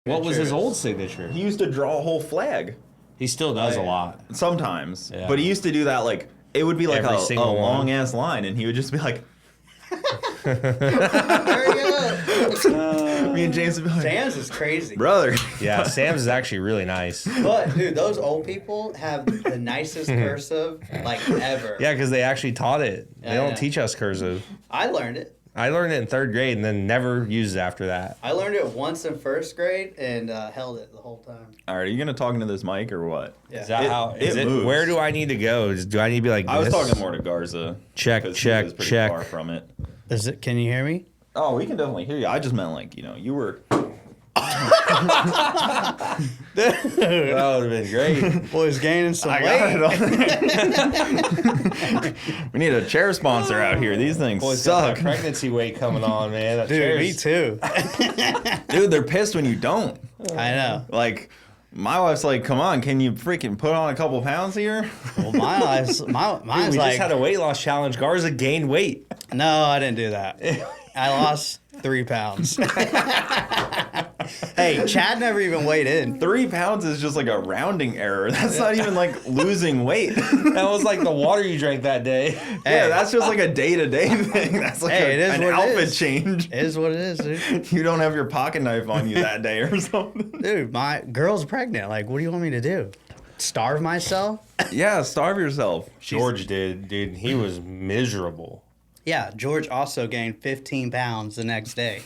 What was his old signature? He used to draw a whole flag. He still does a lot. Sometimes. Yeah. But he used to do that, like, it would be like a long-ass line, and he would just be like... There you go. Me and James would be like... Sam's is crazy. Brother. Yeah, Sam's is actually really nice. But, dude, those old people have the nicest cursive, like, ever. Yeah, because they actually taught it. They Yeah, don't teach us cursive. I learned it. I learned it in 3rd grade and then never used it after that. I learned it once in 1st grade and held it the whole time. All right, are you going to talk into this mic or what? Yeah. Is that how? Is it? Moves. Where do I need to go? Do I need to be like this? I was talking more to Garza. Check, 'cause check, he was pretty check. far from it. Is it? Can you hear me? Oh, we can definitely hear you. I just meant, like, you know, you were... That would have been great. Boy's gaining some I got it on. We need a chair sponsor out here. These things Boy's got suck. that pregnancy weight coming on, man. That Dude, me chair's- too. Dude, they're pissed when you don't. I know. Like, my wife's like, come on, can you freaking put on a couple pounds here? Well, mine's Dude, like, we just had a weight loss challenge. Garza gained weight. no, I didn't do that. I lost 3 pounds. Hey, Chad never even weighed in. 3 pounds is just like a rounding error. That's not even like losing weight. That was like the water you drank that day. Yeah, that's just like a day-to-day thing. That's like Hey, it is an what it outfit is. change. It is what it is, dude. You don't have your pocket knife on you that day or something. Dude, my girl's pregnant. Like, what do you want me to do? Starve myself? Yeah, starve yourself. George did, dude. He was miserable. Yeah, George also gained 15 pounds the next day.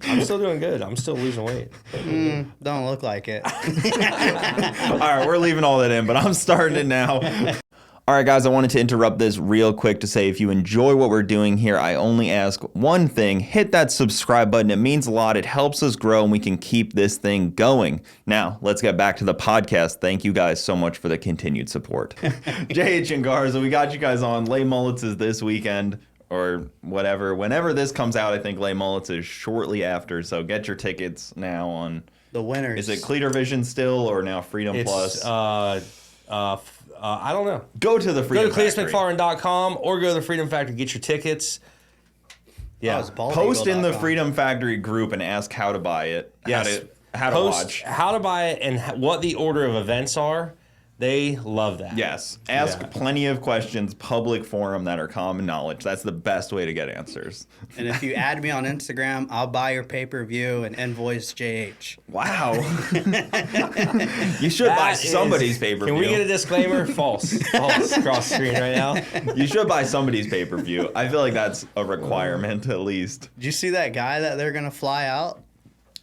I'm still doing good. I'm still losing weight. Don't look like it. All right, we're leaving all that in, but I'm starting it now. All right, guys, I wanted to interrupt this real quick to say if you enjoy what we're doing here, I only ask one thing. Hit that subscribe button. It means a lot. It helps us grow, and we can keep this thing going. Now, let's get back to the podcast. Thank you guys so much for the continued support. JH and Garza, we got you guys on. LeMullets is this weekend. Or whatever. Whenever this comes out, I think LeMullets is shortly after. So get your tickets now on... The winners. Is it Cleater Vision still or now Freedom It's, Plus? I don't know. Go to the Freedom Go to Factory. cletusmcfarland.com or go to the Freedom Factory. Get your tickets. Yeah. Post in the Freedom Factory group and ask how to buy it. Yes. How to Post watch. how to buy it and what the order of events are. They love that. Yes. Ask Yeah. plenty of questions, public forum that are common knowledge. That's the best way to get answers. And if you add me on Instagram, I'll buy your pay-per-view and invoice JH. Wow. You should buy That is- somebody's pay-per-view. Can we get a disclaimer? False. False. Cross screen right now. You should buy somebody's pay-per-view. I feel like that's a requirement at least. Did you see that guy that they're going to fly out?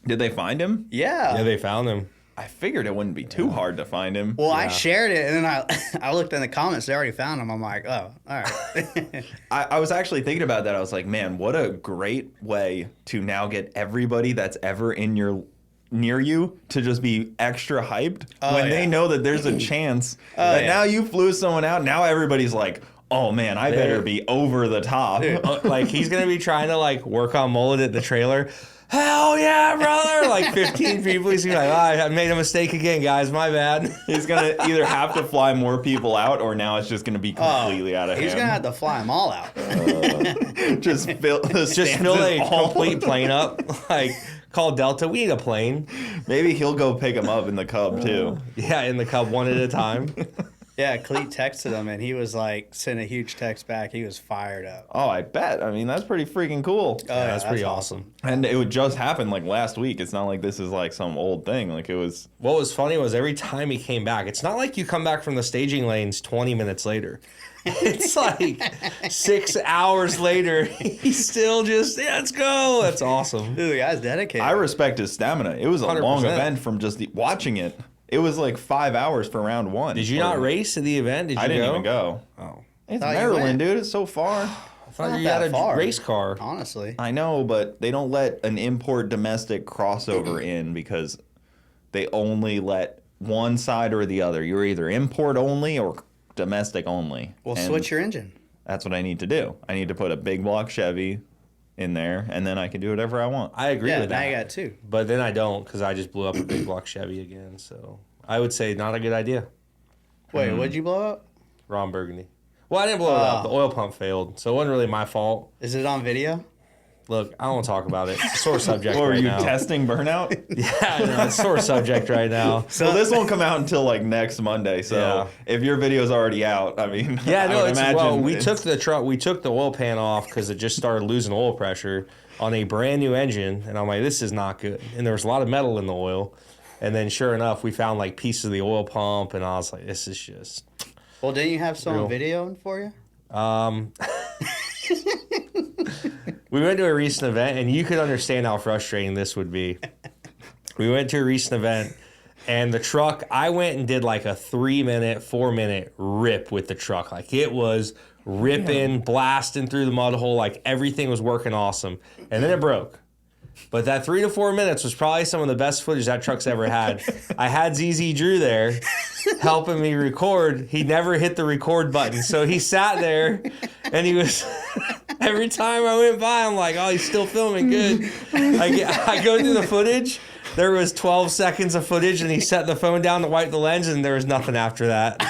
Did they find him? Yeah. Yeah, they found him. I figured it wouldn't be too hard to find him. Well, I shared it, and then I looked in the comments. They already found him. I'm like, oh, all right. I was actually thinking about that. I was like, man, what a great way to now get everybody that's ever near you to just be extra hyped when they know that there's a chance that now you flew someone out. Now everybody's like, oh man, I better be over the top. Like he's gonna be trying to like work on Mullet at the trailer. Hell yeah, brother! Like 15 people. He's gonna be like, oh, I made a mistake again, guys. My bad. He's gonna either have to fly more people out, or now it's just gonna be completely out of hand. He's going to have to fly them all out. just fill the Just fill a all. complete plane up. Like call Delta. We need a plane. Maybe he'll go pick him up in the Cub too. Yeah, in the Cub one at a time. Yeah, Cleet texted him, and he was like, sent a huge text back. He was fired up. Oh, I bet. I mean, that's pretty freaking cool. Oh, Yeah, that's pretty awesome. And it would just happen like last week. It's not like this is like some old thing. Like it was. What was funny was every time he came back, it's not like you come back from the staging lanes 20 minutes later. It's like 6 hours later, he's still just, yeah, let's go. That's awesome. Dude, the guy's dedicated. I respect his stamina. It was a long 100%. event from just watching it. It was like 5 hours for round one. Did you not race at the event? Did you I didn't even go. Oh. It's Thought you Maryland, went. dude. It's so far. I thought Not you had that a far. race car. Honestly. I know, but they don't let an import domestic crossover in because they only let one side or the other. You're either import only or domestic only. Well, And switch your engine. That's what I need to do. I need to put a big block Chevy in there, and then I can do whatever I want. I agree Yeah, with now that. you got two. But then I don't because I just blew up a big block Chevy again. So I would say not a good idea. Wait, what'd you blow up? Ron Burgundy. Well, I didn't blow it up. The oil pump failed. So it wasn't really my fault. Is it on video? Look, I don't want to talk about it. It's a sore subject What, were right you now. testing Burnout? Yeah, I know. It's a sore subject right now. So this won't come out until like next Monday. So if your video's already out, I mean, Yeah, I no, would it's imagine well. We took the oil pan off because it just started losing oil pressure on a brand new engine, and I'm like, this is not good. And there was a lot of metal in the oil, and then sure enough, we found like pieces of the oil pump, and I was like, this is just. Well, didn't you have someone videoing for you? We went to a recent event, and you could understand how frustrating this would be. We went to a recent event, and the truck, I went and did like a 3-minute, 4-minute rip with the truck. Like it was ripping, blasting through the mud hole, like everything was working awesome. And then it broke. But that 3 to 4 minutes was probably some of the best footage that truck's ever had. I had ZZ Drew there helping me record. He never hit the record button. So he sat there and he was, every time I went by, I'm like, oh, he's still filming good. I go through the footage. There was 12 seconds of footage and he set the phone down to wipe the lens and there was nothing after that.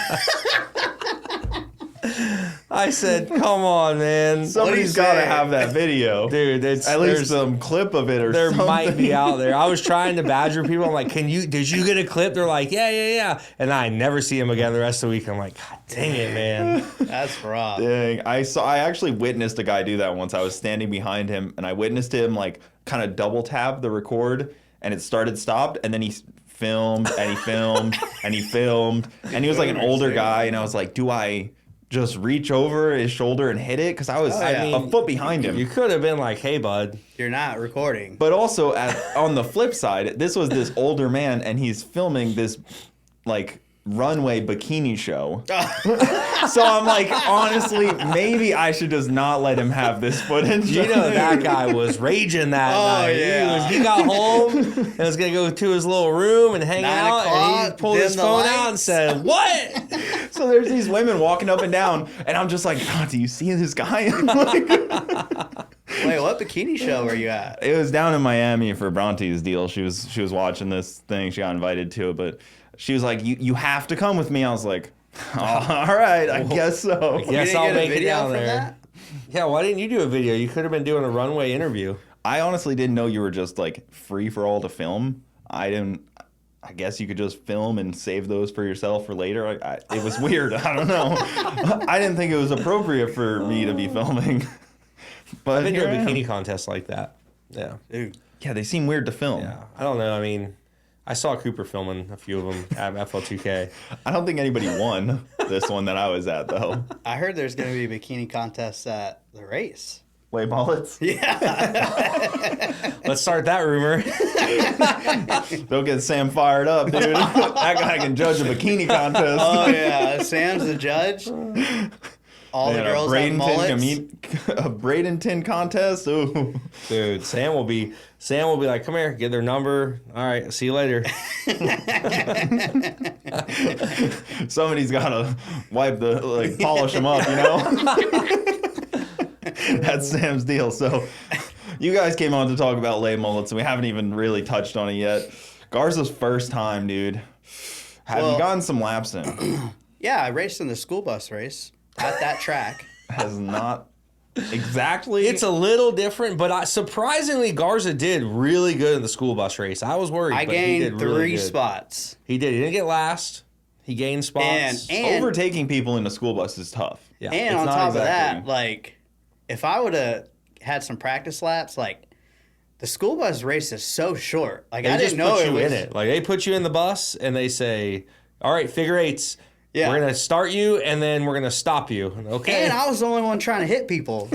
I said, come on, man. Somebody's got to have that video. Dude, it's at least some clip of it or there something. Might be out there. I was trying to badger people. I'm like, did you get a clip? They're like, yeah. And I never see him again the rest of the week. I'm like, God dang it, man. That's rough. Dang. I actually witnessed a guy do that once. I was standing behind him and I witnessed him like kind of double tap the record and it stopped, and then he filmed and he filmed and he filmed. And he was like an older guy and I was like, do I just reach over his shoulder and hit it? Because I was a foot behind him. You could have been like, hey, bud. You're not recording. But also, on the flip side, this was this older man, and he's filming this, like, runway bikini show. So I'm like, honestly, maybe I should just not let him have this footage. You know, that guy was raging that night. Yeah. He got home and was going to go to his little room and hang out. And he pulled his phone out and said, what? So there's these women walking up and down, and I'm just like, God, do you see this guy? Like, wait, what bikini show were you at? it was down in Miami for Bronte's deal. She was watching this thing. She got invited to it, but she was like, you have to come with me. I was like, oh, all right, I guess so. Yes, I'll make it down from there. That? Yeah, why didn't you do a video? You could have been doing a runway interview. I honestly didn't know you were just like free for all to film. I guess you could just film and save those for yourself for later. It was weird. I don't know. I didn't think it was appropriate for me to be filming. But I've been to a bikini contest like that. Yeah. Dude. Yeah, they seem weird to film. Yeah. I don't know. I mean, I saw Cooper filming a few of them at FL2K. I don't think anybody won this one that I was at, though. I heard there's going to be bikini contests at the race. LeMullets? Yeah. Let's start that rumor. Don't get Sam fired up, dude. That guy can judge a bikini contest. Oh, yeah. Sam's the judge. All the girls have mullets. A Bradenton contest? Ooh. Dude, Sam will be like, come here, get their number. All right, see you later. Somebody's got to polish them up, you know? That's Sam's deal. So you guys came on to talk about LeMullets, and we haven't even really touched on it yet. Garza's first time, dude. Have you gotten some laps in? Yeah, I raced in the school bus race at that track. Has not exactly. It's a little different, but surprisingly, Garza did really good in the school bus race. I was worried, I but he did gained really 3 good. spots. He did. He didn't get last. He gained spots. And overtaking people in a school bus is tough. Yeah. And It's on not top of exactly- that, like, if I would have had some practice laps, like, the school bus race is so short. Like, They I just didn't know put it you was in it. Like they put you in the bus and they say, "All right, figure eights. Yeah. We're gonna start you and then we're gonna stop you." Okay. And I was the only one trying to hit people.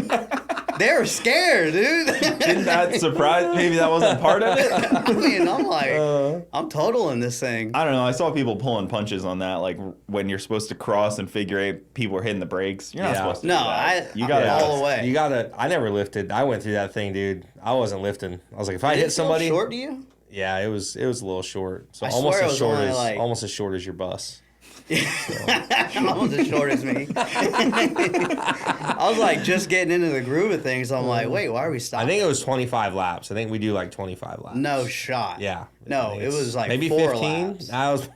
They were scared, dude. Didn't that surprise? Maybe that wasn't part of it. I mean, I'm like, I'm totaling this thing. I don't know. I saw people pulling punches on that. Like when you're supposed to cross and figure eight, people are hitting the brakes. You're not supposed to. No, do that. you got all the way. You gotta. I never lifted. I went through that thing, dude. I wasn't lifting. I was like, if I hit somebody, short to you? yeah, it was a little short. So I almost swear it as was short only as like- almost as short as your bus. Almost as short as me. I was like just getting into the groove of things. I'm like, wait, why are we stopping? I think it was 25 laps. I think we do like 25 laps. No shot. Yeah. No, I think it it's was like maybe 4 15. laps. I was.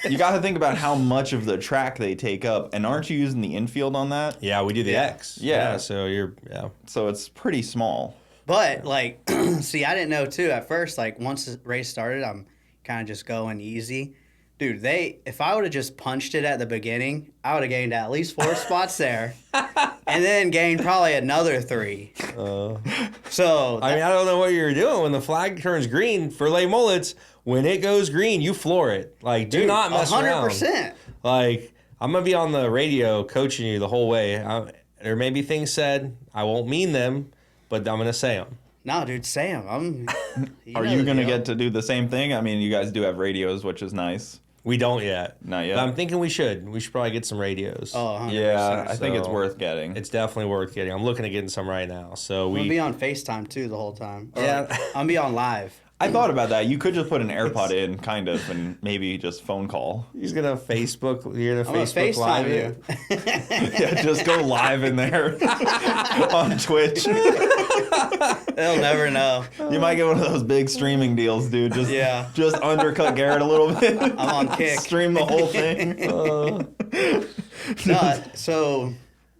You got to think about how much of the track they take up, and aren't you using the infield on that? Yeah, we do the Yeah. X. Yeah. So you're. Yeah. So it's pretty small. But like, see, I didn't know too at first. Like once the race started, I'm kind of just going easy. Dude, if I would have just punched it at the beginning, I would have gained at least 4 spots there, and then gained probably another 3. So I mean, I don't know what you're doing when the flag turns green for LeMullets. When it goes green, you floor it. Like, do not mess around. 100%. Like, I'm gonna be on the radio coaching you the whole way. There may be things said, I won't mean them, but I'm gonna say them. No, dude, Sam, Are you going to get to do the same thing? I mean, you guys do have radios, which is nice. We don't yet. Not yet. But I'm thinking we should. We should probably get some radios. Oh, 100%. Yeah, I think it's So, worth getting. It's definitely worth getting. I'm looking at getting some right now. So I'm gonna be on FaceTime too the whole time. Or Yeah. I'm gonna be on live. I thought about that. You could just put an AirPod in, kind of, and maybe just phone call. He's gonna Facebook. You're gonna I'm gonna Facebook live FaceTime it. you. Yeah, just go live in there on Twitch. They'll never know. You might get one of those big streaming deals, dude. Just undercut Garrett a little bit. I'm on Kick. Stream the whole thing. No, so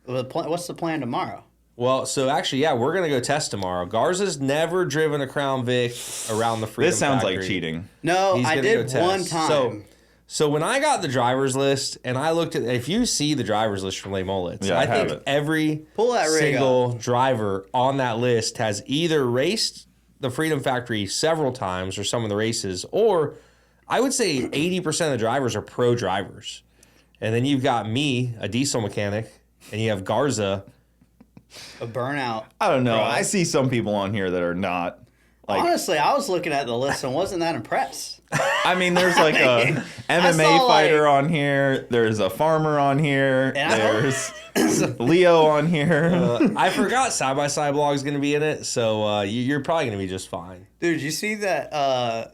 what's the plan tomorrow? Well, so actually, yeah, we're gonna go test tomorrow. Garza's never driven a Crown Vic around the Freedom This sounds Factory. like cheating. No, He's I gonna did go one test. time. So when I got the driver's list and I looked at, if you see the driver's list from LeMullets, Yeah, I have think it. every Pull that rig single driver on that list has either raced the Freedom Factory several times or some of the races, or I would say 80% of the drivers are pro drivers. And then you've got me, a diesel mechanic, and you have Garza. A burnout. I don't know. Bro. I see some people on here that are not. Like, Honestly, I was looking at the list and wasn't that impressed. I mean, there's like a MMA saw, fighter on here. There's a farmer on here. And There's Leo on here. I forgot Side by Side Blog is going to be in it, so you're probably going to be just fine. Dude, you see that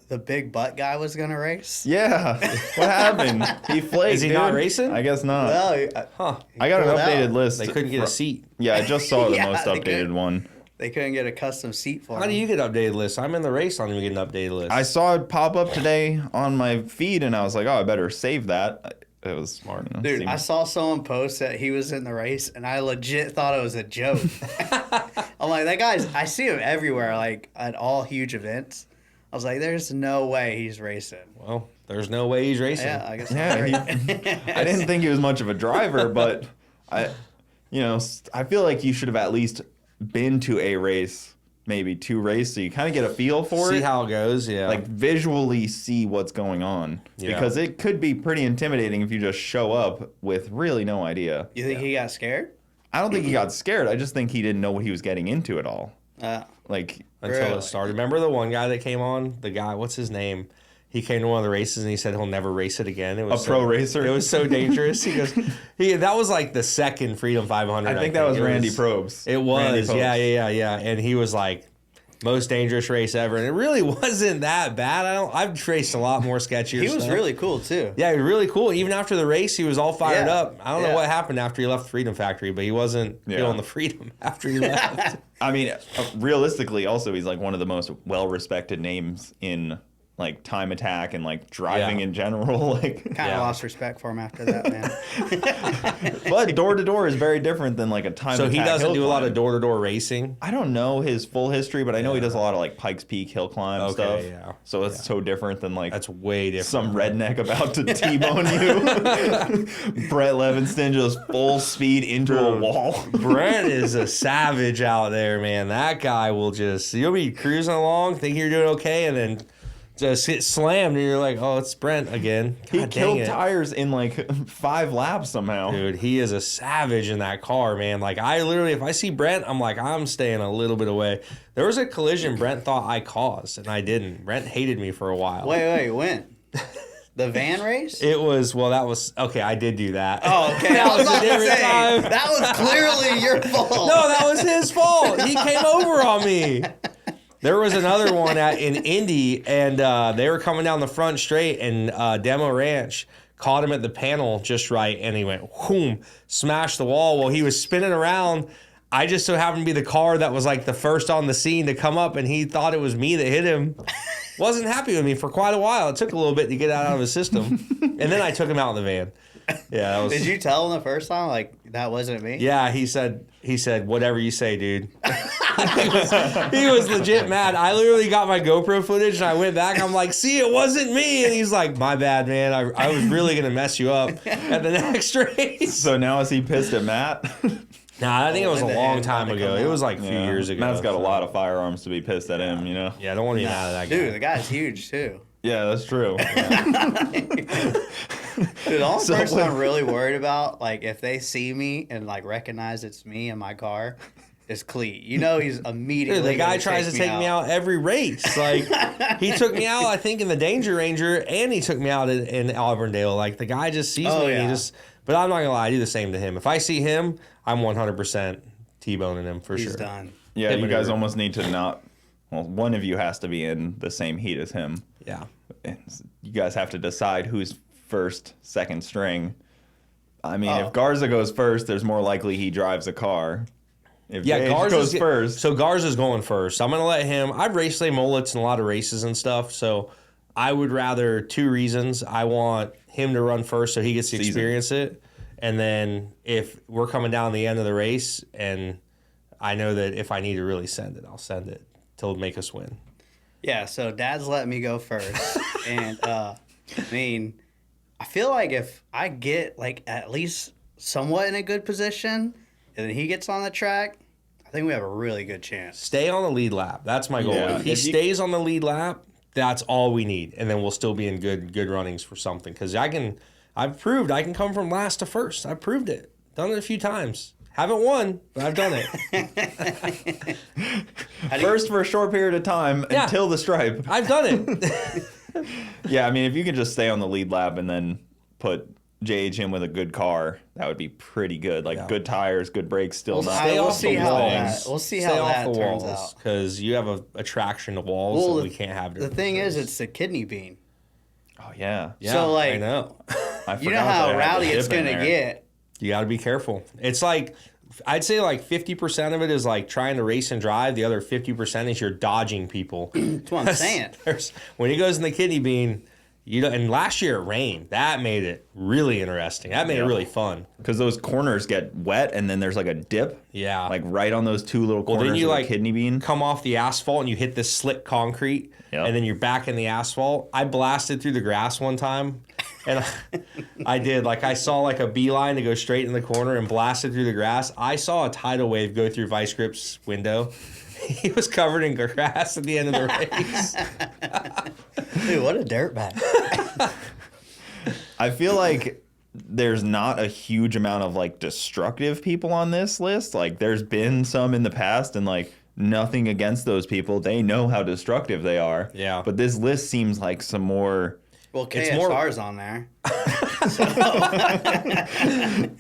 the big butt guy was gonna race? Yeah. What happened? He flaked. Is he dude. not racing? I guess not. No, Huh? I got an pulled out. updated list. They couldn't get a seat. Yeah, I just saw the Yeah, most they updated couldn't. one. they couldn't get a custom seat for How him. do you get updated lists? I'm in the race. I don't even get an updated list. I saw it pop up today on my feed, and I was like, "Oh, I better save that." It was smart, you know, Dude, seemed- I saw someone post that he was in the race, and I legit thought it was a joke. I'm like, that guy's. I see him everywhere, like at all huge events. I was like, there's no way he's racing. Well, there's no way he's racing. Yeah, I guess. Yeah, I'm right. I didn't think he was much of a driver, but I feel like you should have at least been to a race, maybe 2 races, so you kind of get a feel for See it. how it goes. Yeah. Like visually see what's going on, Yeah. because it could be pretty intimidating if you just show up with really no idea. You think he got scared? I don't think he got scared. I just think he didn't know what he was getting into at all. Like, until Really? it started. Remember the one guy that came on? The guy, what's his name? He came to one of the races and he said he'll never race it again. It was A pro racer? It was so dangerous. He goes, that was like the second Freedom 500. I think that was It Randy Probst. It was, Randy Probst. yeah. And he was like, most dangerous race ever. And it really wasn't that bad. I've raced a lot more sketchier He was stuff. really cool too. Yeah, he was really cool. Even after the race, he was all fired Yeah. up. I don't know Yeah. what happened after he left the Freedom Factory, but he wasn't Yeah. feeling the freedom after he left. I mean, realistically, also, he's like one of the most well-respected names in like time attack and like driving Yeah. in general. Like, Kind of Yeah. lost respect for him after that, man. but door to door is very different than like a time So attack. he doesn't hill do a lot climb. of door-to-door racing. I don't know his full history, but I know he does a lot of like Pikes Peak hill climb Okay, stuff. yeah. So it's so different than like That's way different. some redneck about to T-bone you. Brett Levinston just full speed into a wall. Brent is a savage out there, man. That guy will you'll be cruising along, think you're doing okay, and then just get slammed, and you're like, oh, it's Brent again. He God dang killed it. tires in like 5 laps somehow. Dude, he is a savage in that car, man. Like, I literally, if I see Brent, I'm like, I'm staying a little bit away. There was a collision Brent thought I caused, and I didn't. Brent hated me for a while. Wait, when? The van race? It was, that was, okay, I did do that. Oh, okay. That I was was a about to different say, time. that was clearly your fault. No, that was his fault. He came over on me. There was another one in Indy, and they were coming down the front straight, and Demo Ranch caught him at the panel just right, and he went, whoom, smashed the wall. Well, he was spinning around. I just so happened to be the car that was like the first on the scene to come up, and he thought it was me that hit him. Wasn't happy with me for quite a while. It took a little bit to get out of his system. And then I took him out in the van. Yeah, that was. Did you tell him the first time like that wasn't me? Yeah, he said whatever you say, dude. he was legit mad. I literally got my GoPro footage and I went back. I'm like, see, it wasn't me. And he's like, my bad, man. I was really gonna mess you up at the next race. So now is he pissed at Matt? Nah, I think it was a long time ago. It was like a few years ago. Matt's got a lot of firearms to be pissed at him, you know? Yeah, I don't want to be mad at that guy. Dude, the guy's huge too. Yeah, that's true. Dude, the only person I'm really worried about, like, if they see me and, like, recognize it's me in my car, is Cleet. You know he's immediately Dude, the guy tries to take me out every race. Like, he took me out, I think, in the Danger Ranger, and he took me out in Auburndale. Like, the guy just sees me, and he just... But I'm not going to lie, I do the same to him. If I see him, I'm 100% T-boning him, for sure. He's done. Yeah, you guys almost need to not... Well, one of you has to be in the same heat as him. Yeah. You guys have to decide who's first, second string. I mean, if Garza goes first, there's more likely he drives a car. If Garza goes first. So Garza's going first. I'm going to let him. I've raced LeMullets in a lot of races and stuff, so I would rather 2 reasons. I want him to run first so he gets to experience it. And then if we're coming down the end of the race and I know that if I need to really send it, I'll send it to make us win. Yeah, so Dad's letting me go first. And, I mean, I feel like if I get, like, at least somewhat in a good position and then he gets on the track, I think we have a really good chance. Stay on the lead lap. That's my goal. Yeah. If he stays on the lead lap, that's all we need. And then we'll still be in good runnings for something. Because I've proved I can come from last to first. I've proved it. Done it a few times. Haven't won, but I've done it. First for a short period of time until the stripe. I've done it. Yeah, I mean, if you can just stay on the lead lap and then put JH in with a good car, that would be pretty good. Like good tires, good brakes, still not. We'll see how that turns out. Because you have a attraction to walls that we can't have. The thing is, it's the kidney bean. Oh, yeah. So, like, I know. You know how rowdy it's going to get. You got to be careful. It's like, I'd say like 50% of it is like trying to race and drive. The other 50% is you're dodging people. That's what I'm saying. When he goes in the kidney bean, and last year it rained. That made it really interesting. That made it really fun. Because those corners get wet and then there's like a dip. Yeah. Like right on those 2 little corners then you of like the kidney bean. Come off the asphalt and you hit this slick concrete. Yep. And then you're back in the asphalt. I blasted through the grass one time. And I did. Like, I saw like a beeline to go straight in the corner and blasted through the grass. I saw a tidal wave go through Vice Grip's window. He was covered in grass at the end of the race. Dude, what a dirtbag. I feel like there's not a huge amount of like destructive people on this list. Like, there's been some in the past, and like nothing against those people. They know how destructive they are. Yeah. But this list seems like some more... Well, KSR's on there.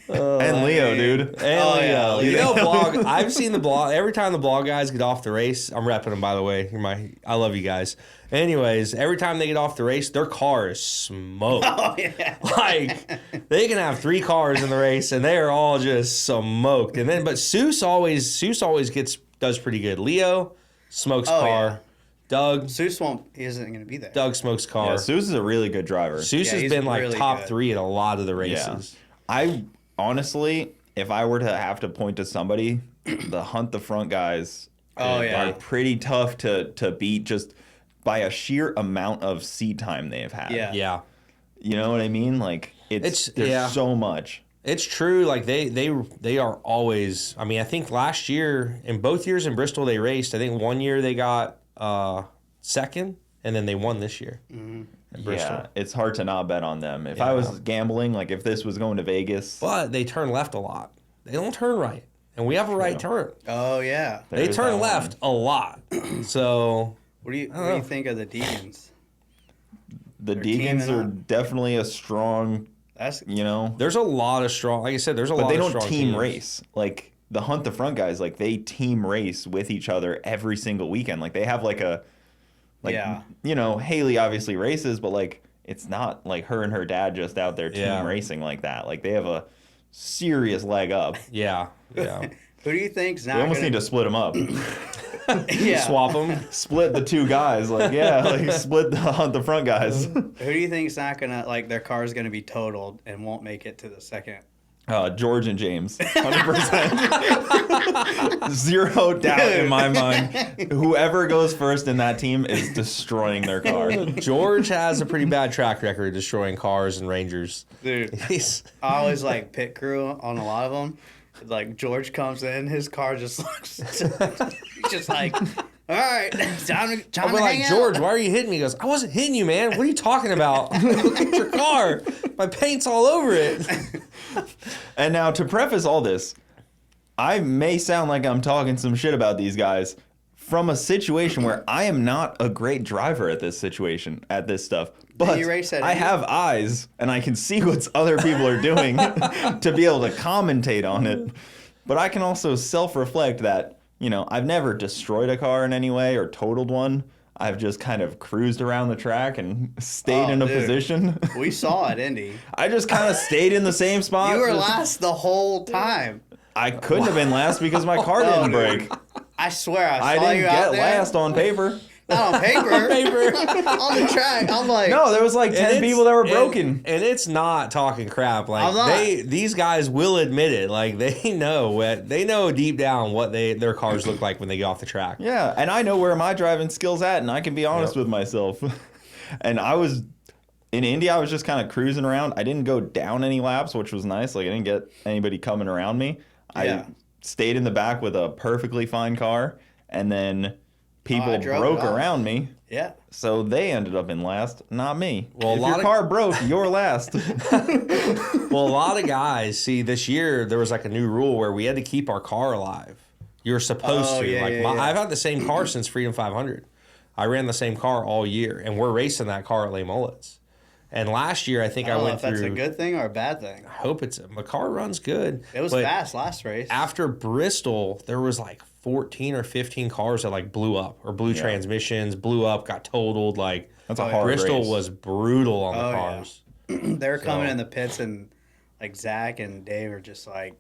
And Leo, dude. And Leo. You know, I've seen the blog. Every time the blog guys get off the race, I'm repping them, by the way. I love you guys. Anyways, every time they get off the race, their car is smoked. Oh, yeah. Like, they can have 3 cars in the race, and they are all just smoked. And then, but Seuss always does pretty good. Leo smokes car. Yeah. Doug. Seuss isn't going to be there. Doug smokes car. Yeah, Seuss is a really good driver. Seuss has been like really top 3 in a lot of the races. Yeah. I honestly, if I were to have to point to somebody, the Hunt the Front guys are pretty tough to beat just by a sheer amount of seat time they've had. Yeah. You know what I mean? Like there's so much. It's true. Like they are always. I mean, I think last year, in both years in Bristol, they raced. I think one year they got second, and then they won this year. In Bristol. Yeah, it's hard to not bet on them. If I was gambling, like if this was going to Vegas, but they turn left a lot. They don't turn right, and we have a right turn. Oh yeah, they turn left a lot. So what do you think of the Deacons? The Deacons are definitely a strong. There's a lot of strong. Like I said, there's a lot of strong. But they don't team race like the Hunt the Front guys. Like they team race with each other every single weekend. Like they have Haley obviously races, but like it's not like her and her dad just out there team racing like that. Like they have a serious leg up. Yeah. Who do you think's not We almost gonna... need to split them up. Yeah. Swap them. Split the two guys. Like, yeah, like split the front guys. Who do you think's not gonna, like, their car's gonna be totaled and won't make it to the second? George and James, 100%. Zero doubt in my mind. Whoever goes first in that team is destroying their car. George has a pretty bad track record destroying cars and Rangers. Dude, He's I always, like, pit crew on a lot of them. Like, George comes in, his car just looks... He's just like... All right, time to I'll be like, George, why are you hitting me? He goes, I wasn't hitting you, man. What are you talking about? Look at your car. My paint's all over it. And now, to preface all this, I may sound like I'm talking some shit about these guys from a situation where I am not a great driver at this stuff. But you race at I have eyes, and I can see what other people are doing to be able to commentate on it. But I can also self-reflect that, you know, I've never destroyed a car in any way or totaled one. I've just kind of cruised around the track and stayed in a position. We saw it, Indy. I just kind of stayed in the same spot. You were last the whole time. I couldn't have been last because my car didn't break. I swear, I saw didn't you out get there. last on paper. Not on paper. On the track. I'm like... No, there was like 10 people that were broken. And it's not talking crap. I'm not. Like these guys will admit it. Like they know deep down what their cars look like when they get off the track. Yeah, and I know where my driving skill's at, and I can be honest with myself. And I was in Indy, I was just kind of cruising around. I didn't go down any laps, which was nice. Like I didn't get anybody coming around me. Yeah. I stayed in the back with a perfectly fine car, and then people broke around me. Yeah. So they ended up in last, not me. Well, if your car broke, you're last. Well, a lot of guys, see, this year there was like a new rule where we had to keep our car alive. You're supposed to. Yeah, like yeah. I've had the same car since Freedom 500. I ran the same car all year, and we're racing that car at LeMullets. And last year, I think I don't know went if that's through. a good thing or a bad thing. I hope my car runs good. It was but fast last race. After Bristol, there was like 14 or 15 cars that like blew up or blew transmissions, blew up, got totaled. Like That's a hard Bristol race. was brutal on the Oh, yeah. cars. They were coming in the pits, and like Zach and Dave are just like,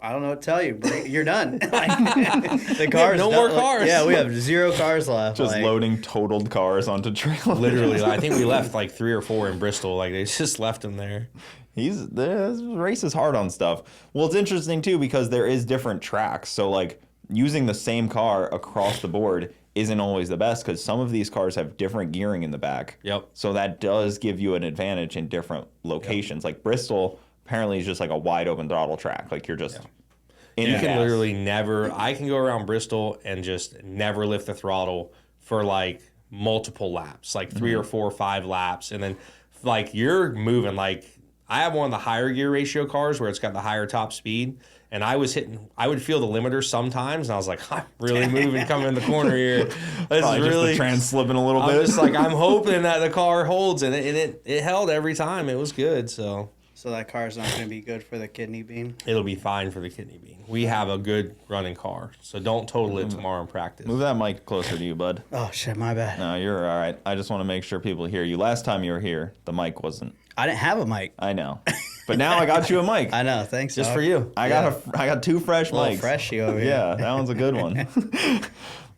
I don't know what to tell you. You're done. The cars. no more cars. Yeah, we have 0 cars left. Just like, loading totaled cars onto trailers. Literally, I think we left like 3 or 4 in Bristol. Like they just left them there. This race is hard on stuff. Well, it's interesting too because there is different tracks. So like using the same car across the board isn't always the best because some of these cars have different gearing in the back. Yep. So that does give you an advantage in different locations. Like Bristol apparently is just like a wide open throttle track. Like you're just in You the can gas. literally never. I can go around Bristol and just never lift the throttle for like multiple laps, like 3 or 4 or 5 laps, and then like you're moving. Like I have one of the higher gear ratio cars where it's got the higher top speed, and I would feel the limiter sometimes, and I was like, I'm really moving coming in the corner here. This Probably is just really the trans slipping a little I'm bit. just like I'm hoping that the car holds, and it held every time. It was good, so. So that car's not going to be good for the kidney bean. It'll be fine for the kidney bean. We have a good running car, so don't total it tomorrow in practice. Move that mic closer to you, bud. Oh shit, my bad. No, you're all right. I just want to make sure people hear you. Last time you were here, the mic wasn't. I didn't have a mic. I know, but now I got you a mic. I know. Thanks. Just dog. for you. I got 2 fresh A little mics. freshy over here. Yeah, that one's a good one.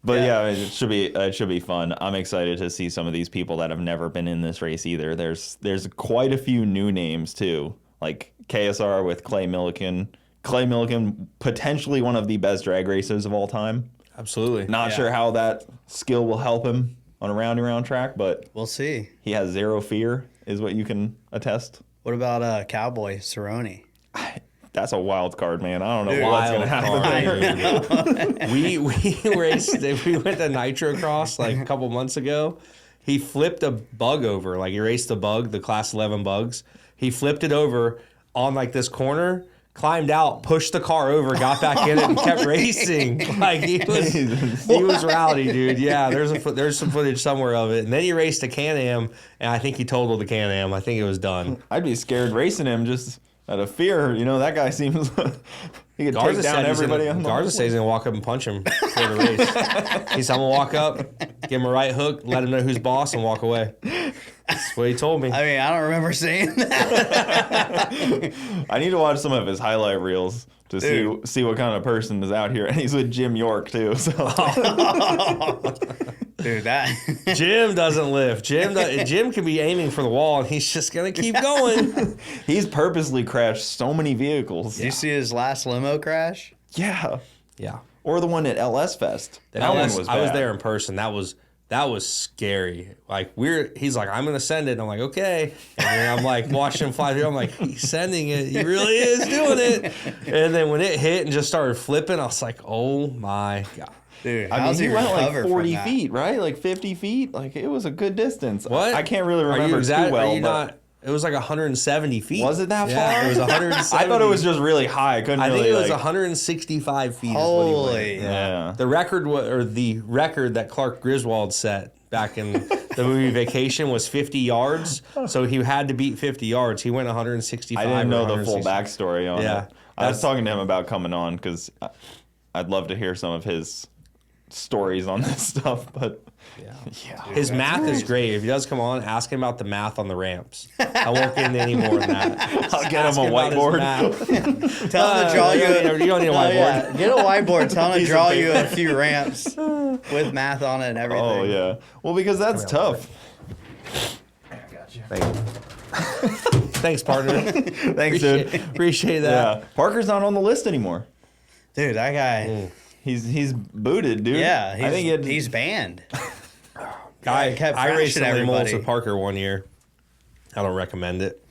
But yeah, it should be fun. I'm excited to see some of these people that have never been in this race either. There's quite a few new names too, like KSR with Clay Milliken. Clay Milliken, potentially one of the best drag racers of all time. Absolutely. Not sure how that skill will help him on a round track, but We'll see. he has zero fear, is what you can attest. What about Cowboy Cerrone? That's a wild card, man. I don't know Dude, what's gonna happen there. We raced. We went to Nitro Cross like a couple months ago. He flipped a bug over. Like he raced a bug, the Class 11 bugs. He flipped it over on like this corner, climbed out, pushed the car over, got back in it, and kept racing. Like he was rowdy, dude. Yeah, there's some footage somewhere of it. And then he raced a Can-Am, and I think he totaled the Can-Am. I think it was done. I'd be scared racing him just out of fear. You know, that guy seems he could take down everybody on the Garza says he's going to walk up and punch him before the race. He said, I'm going to walk up, give him a right hook, let him know who's boss, and walk away. That's what he told me. I mean, I don't remember saying that. I need to watch some of his highlight reels to see what kind of person is out here. And he's with Jim York, too. So. Dude, that Jim doesn't lift. Jim can be aiming for the wall, and he's just going to keep going. He's purposely crashed so many vehicles. Did you see his last limo crash? Yeah. Yeah. Or the one at LS Fest. That one was bad. I was there in person. That was scary. Like he's like, I'm gonna send it. And I'm like, okay. And then I'm like watching him fly through. I'm like, he's sending it. He really is doing it. And then when it hit and just started flipping, I was like, oh my God. Dude, I mean, he went like 40 feet, right? Like 50 feet. Like, it was a good distance. What? I can't really remember too well. It was like 170 feet. Was it that yeah, far? It was 170. I thought it was just really high. I couldn't really, think it was 165 feet. Holy. Yeah. The record that Clark Griswold set back in the movie Vacation was 50 yards. So he had to beat 50 yards. He went 165. I didn't know the full backstory on it. I was talking to him about coming on because I'd love to hear some of his stories on this stuff, but yeah. His math is great. If he does come on, ask him about the math on the ramps. I won't get into any more than that. I'll get him a whiteboard. Tell him to draw you. You don't need a whiteboard. Yeah. Get a whitebboard. Tell him to draw you a few ramps with math on it and everything. Oh yeah. Well, because that's tough. I got you. Thanks, partner. Thanks, dude. Appreciate that. Yeah. Parker's not on the list anymore. Dude, that guy. He's booted, dude. Yeah, I think he's banned. I raced LeMullets with everybody. Parker one year. I don't recommend it.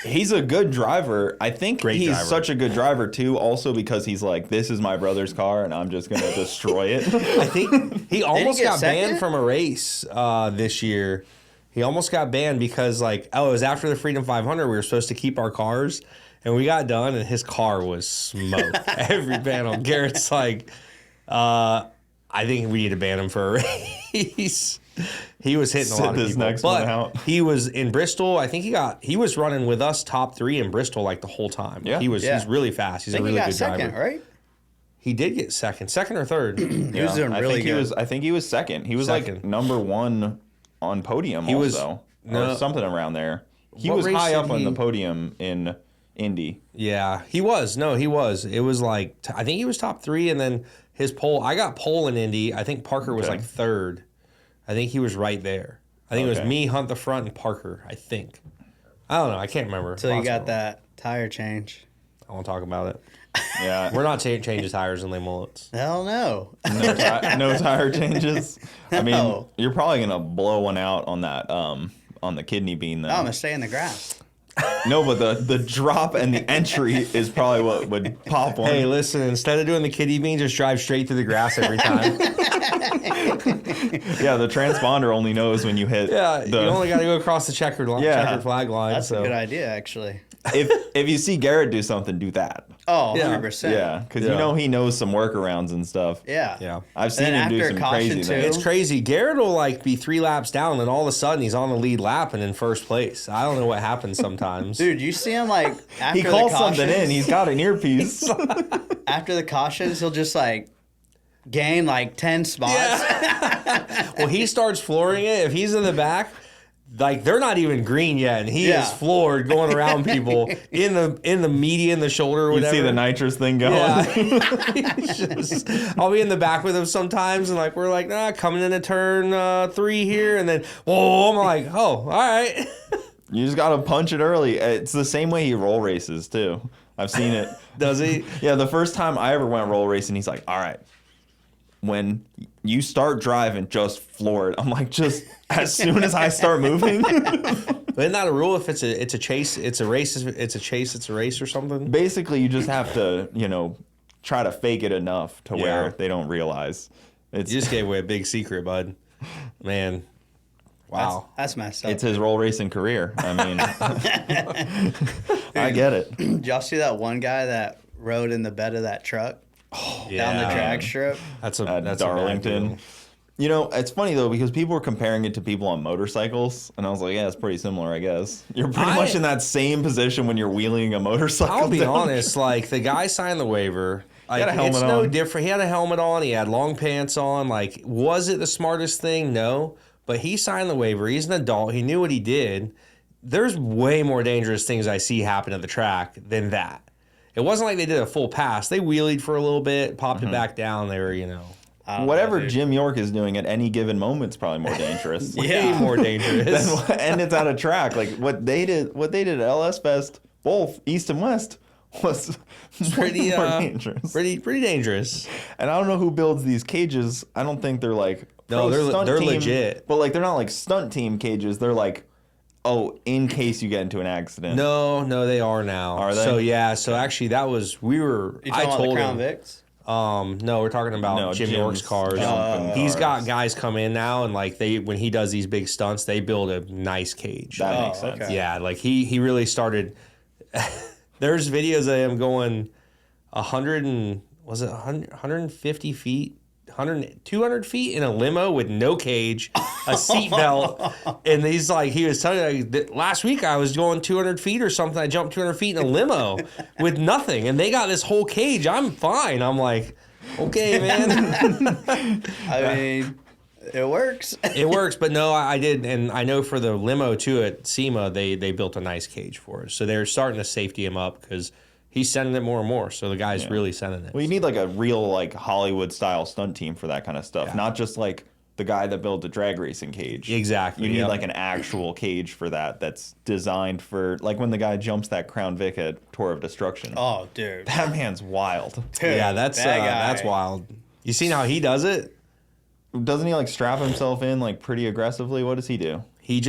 He's a good driver. I think he's driver. such a good driver too. Also because he's like, this is my brother's car, and I'm just gonna destroy it. I think he almost get got banned second? from a race this year. He almost got banned because it was after the Freedom 500. We were supposed to keep our cars, and we got done, and his car was smoked. Every panel. Garrett's like, I think we need to ban him for a race. He was hitting a lot of this people. next But one out. he was in Bristol. I think he was running with us top 3 in Bristol like the whole time. Yeah. He's really fast. He's a really good second, driver. right? He did get second or third. He was doing really good. I think he was second. He was Second. like number 1 on podium He was- also. no. Or something around there. He What was race high did up on he- the podium in Indy. Yeah, he was. No, he was. It was like, I think he was top 3, and then his pole, I got pole in Indy. I think Parker was Okay. like third. I think he was right there. I think it was Okay. me, Hunt the front, and Parker, I think. I don't know. I can't remember. Until you got Possible. that tire change. I won't talk about it. Yeah. We're not changing tires in LeMullets. Hell no. No tire changes. I mean, No. you're probably gonna blow one out on that on the kidney bean though. No, I'm going to stay in the grass. No, but the drop and the entry is probably what would pop one. Hey, listen, instead of doing the kiddie bean, just drive straight through the grass every time. Yeah, the transponder only knows when you hit. Yeah, you only got to go across the checkered flag line. That's so. a good idea, actually. If you see Garrett do something, do that. Oh, Yeah. 100%. Yeah, because Yeah. you know he knows some workarounds and stuff. Yeah. Yeah. I've seen And him do after some caution, crazy too. things. It's crazy. Garrett will be 3 laps down, and all of a sudden he's on the lead lap and in first place. I don't know what happens sometimes. Dude, you see him after He the calls cautions, something in. He's got an earpiece. after the cautions, he'll just gain 10 spots. Well, he starts flooring it. If he's in the back, they're not even green yet, and he Yeah. is floored going around people in the median, the shoulder, or You whatever. see the nitrous thing going. Yeah. He's I'll be in the back with him sometimes, and we're coming into turn 3 here, and then whoa, I'm like, oh, all right. You just got to punch it early. It's the same way he roll races, too. I've seen it. Does he? Yeah, the first time I ever went roll racing, he's like, all right, when you start driving, just floor it. I'm like, just as soon as I start moving. But isn't that a rule? If it's a chase, it's a race. It's a chase, it's a race or something. Basically, you just have to, try to fake it enough to where Yeah. they don't realize. You just gave away a big secret, bud. Man, wow. That's messed up. It's his roll racing career. I mean, I get it. Did y'all see that one guy that rode in the bed of that truck down the drag strip? That's At a bad Darlington. deal. It's funny though because people were comparing it to people on motorcycles, and I was like, yeah, it's pretty similar, I guess. You're pretty much in that same position when you're wheeling a motorcycle. I'll be down. honest. The guy signed the waiver. had a helmet it's no on. different. He had a helmet on. He had long pants on. Was it the smartest thing? No. But he signed the waiver. He's an adult. He knew what he did. There's way more dangerous things I see happen at the track than that. it wasn't like they did a full pass. They wheelied for a little bit, popped Mm-hmm. it back down. They were, you know, Whatever dude. Jim York is doing at any given moment is probably more dangerous. way more dangerous. And it's out of track. Like what they did at LS Fest, both East and West, was pretty more dangerous. pretty dangerous. And I don't know who builds these cages. I don't think they're like No, pro stunt they're team, legit. But like they're not like stunt team cages. They're like, oh, in case you get into an accident. No, they are now. Are they? So yeah, so actually that was You talking about the Crown Vics? No, we're talking about Jim York's cars. He's got guys come in now, and like when he does these big stunts, they build a nice cage. That makes sense. okay. Yeah, like he really started. There's videos of him going 150 feet, 200 feet in a limo with no cage, a seatbelt, and he was telling me last week I was going 200 feet or something. I jumped 200 feet in a limo with nothing, and they got this whole cage. I'm fine. I'm like, okay, man. I mean, it works. It works, but no, I did, and I know for the limo too at SEMA, they built a nice cage for us. So they're starting to safety him up because he's sending it more and more. So the guy's really sending it. Well, you need like a real like Hollywood style stunt team for that kind of stuff, not just like the guy that built the drag racing cage. Exactly. You need yep. like an actual cage for that that's designed for like when the guy jumps that Crown Vic at Tour of Destruction. Oh, dude. That man's wild. Dude, Yeah, that's wild. You seen how he does it? Doesn't he like strap himself in like pretty aggressively? What does he do? He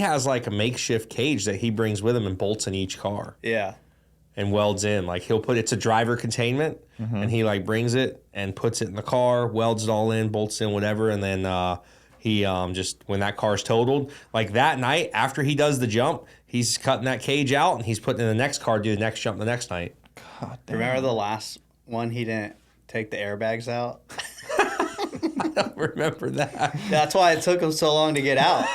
has like a makeshift cage that he brings with him and bolts in each car Yeah. and welds in. Like it's a driver containment, and he like brings it and puts it in the car, welds it all in, bolts in whatever, and then he just when that car's totaled, like that night after he does the jump, he's cutting that cage out and he's putting in the next car, do the next jump the next night. God damn. Remember the last one he didn't take the airbags out? I don't remember that. That's why it took him so long to get out.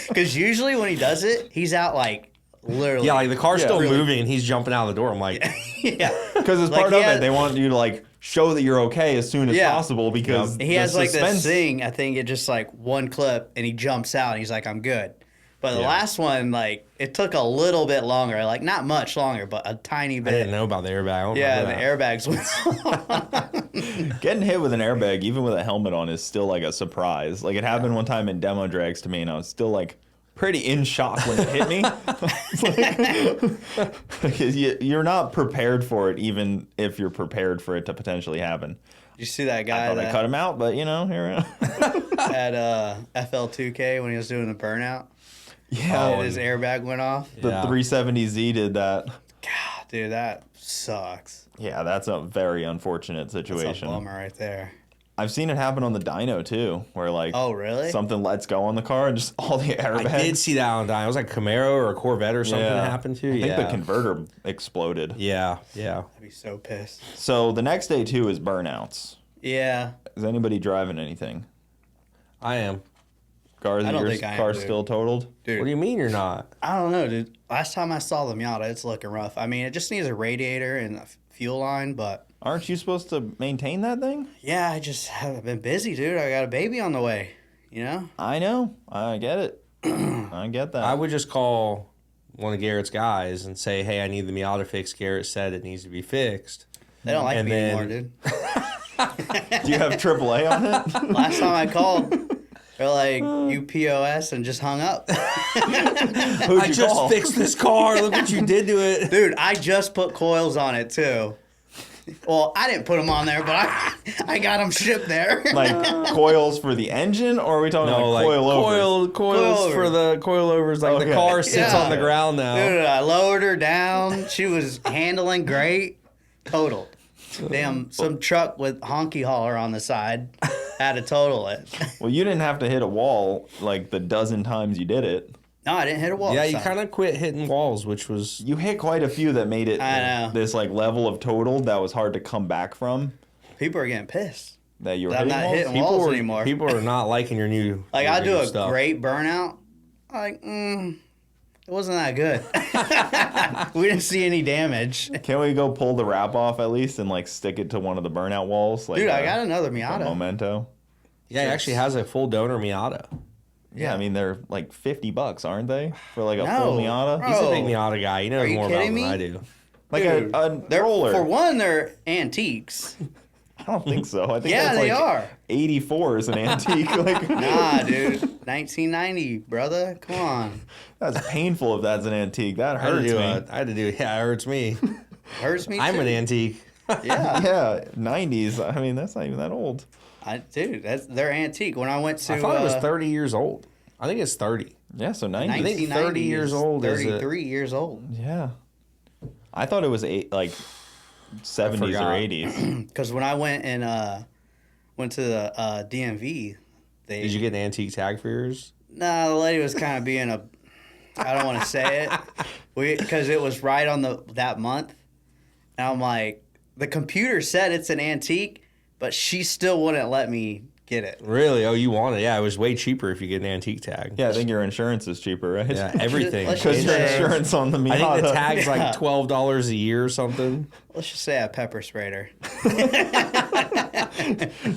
Because usually when he does it, he's out like literally. Yeah, like the car's still really- moving and he's jumping out of the door. I'm like, Yeah. Because as Like, part he of has- it, they want you to like show that you're okay as soon as Yeah. possible because He the has like this suspense- thing, I think it just like one clip and he jumps out and he's like, I'm good. But the last one, like, it took a little bit longer. Like, not much longer, but a tiny I bit. didn't know about the airbag. I don't Yeah, the remember that. airbags went Getting hit with an airbag, even with a helmet on, is still like a surprise. Like it happened one time in demo drags to me, and I was still like pretty in shock when it hit me. You're not prepared for it, even if you're prepared for it to potentially happen. You see that I guy thought I cut him out, but you know, here we are. at FL2K when he was doing the burnout? Yeah, And his airbag went off. the Yeah. 370Z did that. God, dude, that sucks. Yeah, that's a very unfortunate That's a situation. bummer right there. I've seen it happen on the dyno too, where like Oh, really? something lets go on the car and just all the airbags. I did see that on dyno. It was like a Camaro or a Corvette or something that happened to. I think yeah. the converter exploded. Yeah. I'd be so pissed. So the next day too is burnouts. Yeah. Is anybody driving anything? I am. Garza, I don't your think I am, car's dude. still totaled? Dude, What do you mean you're not? I don't know, dude. Last time I saw the Miata, it's looking rough. I mean, it just needs a radiator and a fuel line, but Aren't you supposed to maintain that thing? yeah, I just haven't been busy, dude. I got a baby on the way, you know? I know. I get it. I get that. I would just call one of Garrett's guys and say, hey, I need the Miata fixed. Garrett said it needs to be fixed. They don't like And me then- anymore, dude. Do you have AAA on it? Last time I called, they're like, you POS and just hung up. Who'd I you just call? fixed this car. Look what you did to it. Dude, I just put coils on it, too. Well, I didn't put them on there, but I got them shipped there. Like coils for the engine, or are we talking No, like like coilovers? coils for the coilovers. Like Okay. the car sits Yeah. on the ground now. Dude, I lowered her down. She was handling great. Totaled. Damn, some truck with honky hauler on the side had to total it. Well, you didn't have to hit a wall like the dozen times you did it. No, I didn't hit a wall. Yeah, this you time. kind of quit hitting walls, which was You hit quite a few that made it I know. this like level of total that was hard to come back from. People are getting pissed. That you were I'm hitting not walls. hitting walls anymore. People are not liking your new. Like, your I do new a stuff. great burnout. Like, it wasn't that good. We didn't see any damage. Can we go pull the wrap off at least and like stick it to one of the burnout walls? Like Dude, I got another a Miata. memento. Yeah, it actually has a full donor Miata. Yeah, I mean they're like $50, aren't they? For like a No, full Miata. bro. He's a big Miata guy. He knows Are you more about it kidding than me? I do. Like Dude, a they're, roller. For one, they're antiques. I don't think so. I think Yeah, that's they like are. 84 is an antique. Like, Nah, dude. 1990, brother. Come on. that's painful if that's an antique. That I had to hurts do me. I had to do. Yeah, it hurts me. Hurts me I'm too. an antique. Yeah. Yeah, 90s. I mean, that's not even that old. Dude, they're antique. When I went to... I thought it was 30 years old. I think it's 30. Yeah, so 90s. I think 30 years old is 33 years old. Yeah. I thought it was 70s or forgot. 80s. Because when I went to the DMV, Did you get an antique tag for yours? Nah, the lady was kind of being a... I don't want to say it. Because it was right on that month. And I'm like, the computer said it's an antique, but she still wouldn't let me get it. Really? Oh, you want it? Yeah, it was way cheaper if you get an antique tag. Yeah, I think your insurance is cheaper, right? Yeah, everything. Let's Because just your say- insurance on the Miata. I think the tag's like $12 a year or something. Let's just say I pepper sprayed her.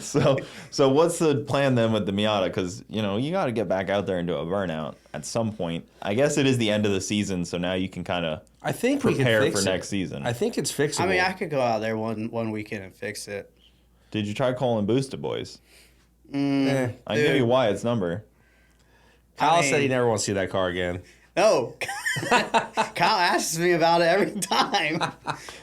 So what's the plan then with the Miata? Because, you got to get back out there and do a burnout at some point. I guess it is the end of the season, so now you can kind of I think we prepare can fix for it. next season. I think it's fixable. I mean, I could go out there one weekend and fix it. Did you try calling Booster Boys? Eh. I can give you Wyatt's number. Kyle said he mean- never wants to see that car again. No. Kyle asks me about it every time.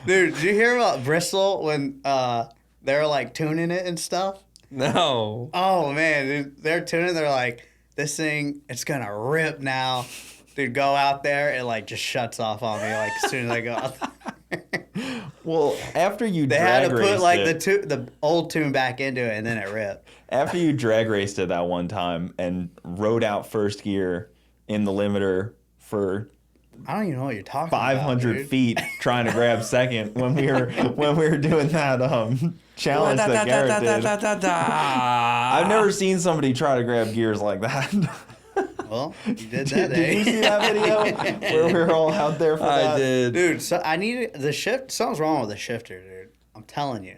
Dude, did you hear about Bristol when they were like tuning it and stuff? No. Oh man, dude, they're tuning. They're like, this thing, it's gonna rip now. Dude, go out there, it like just shuts off on me like as soon as I go out there. Well, after you They had drag to raced put like it, the old tune back into it, and then it ripped. after you drag raced it that one time and rode out first gear in the limiter for I don't even know what you're talking about. 500 dude. feet trying to grab second when we were doing that challenge that Garrett did. I've never seen somebody try to grab gears like that. Well, you did that Did you see day. that video where we were all out there for that? I did. Dude, so I needed the shift. Something's wrong with the shifter, dude. I'm telling you.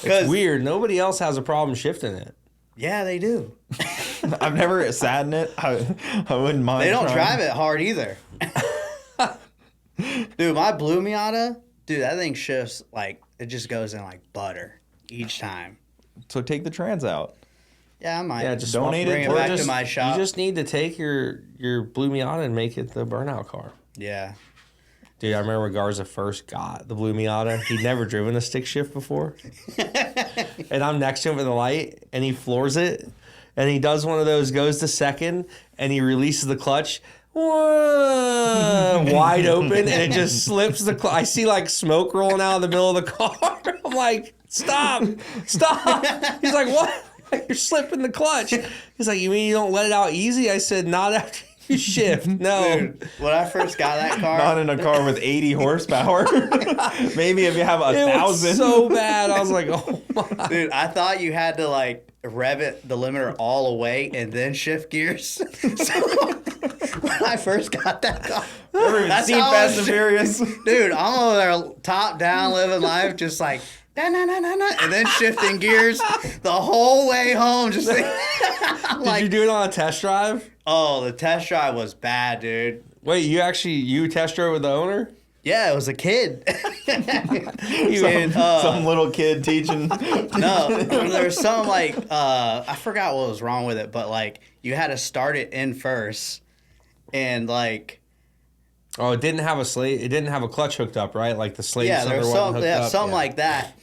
It's weird. Nobody else has a problem shifting it. Yeah, they do. I've never sat in it. I wouldn't mind. They don't trying. drive it hard either. Dude, my blue Miata, dude, that thing shifts like it just goes in like butter each time. So take the trans out. Yeah, I might. Yeah, just Donate bring it it or back just- to my shop. You just need to take your blue Miata and make it the burnout car. Yeah. Dude, I remember when Garza first got the blue Miata. He'd never driven a stick shift before. And I'm next to him at the light, and he floors it. And he does one of those, goes to second, and he releases the clutch. Whoa, wide open, and it just slips the clutch. I see like smoke rolling out of the middle of the car. I'm like, stop. He's like, what? You're slipping the clutch. He's like, you mean you don't let it out easy? I said, not after you shift. No. Dude, when I first got that car, Not in a car with 80 horsepower. Maybe if you have It was 1,000. so bad. I was like, oh my. dude, I thought you had to like rev it the limiter all the way and then shift gears. So when I first got that car, Never even that's seen how I Fast was and Furious. dude, I'm over there top down living life, just like and then shifting gears the whole way home. Just I'm Did you do it on a test drive? oh, the test drive was bad, dude. Wait, you test drove with the owner? Yeah, it was a kid. Some little kid teaching. No, there was something like I forgot what was wrong with it, but like you had to start it in first, and like Oh, it didn't have a slate. It didn't have a clutch hooked up, right? Like the slate. yeah, there was wasn't hooked up. something Yeah. like that.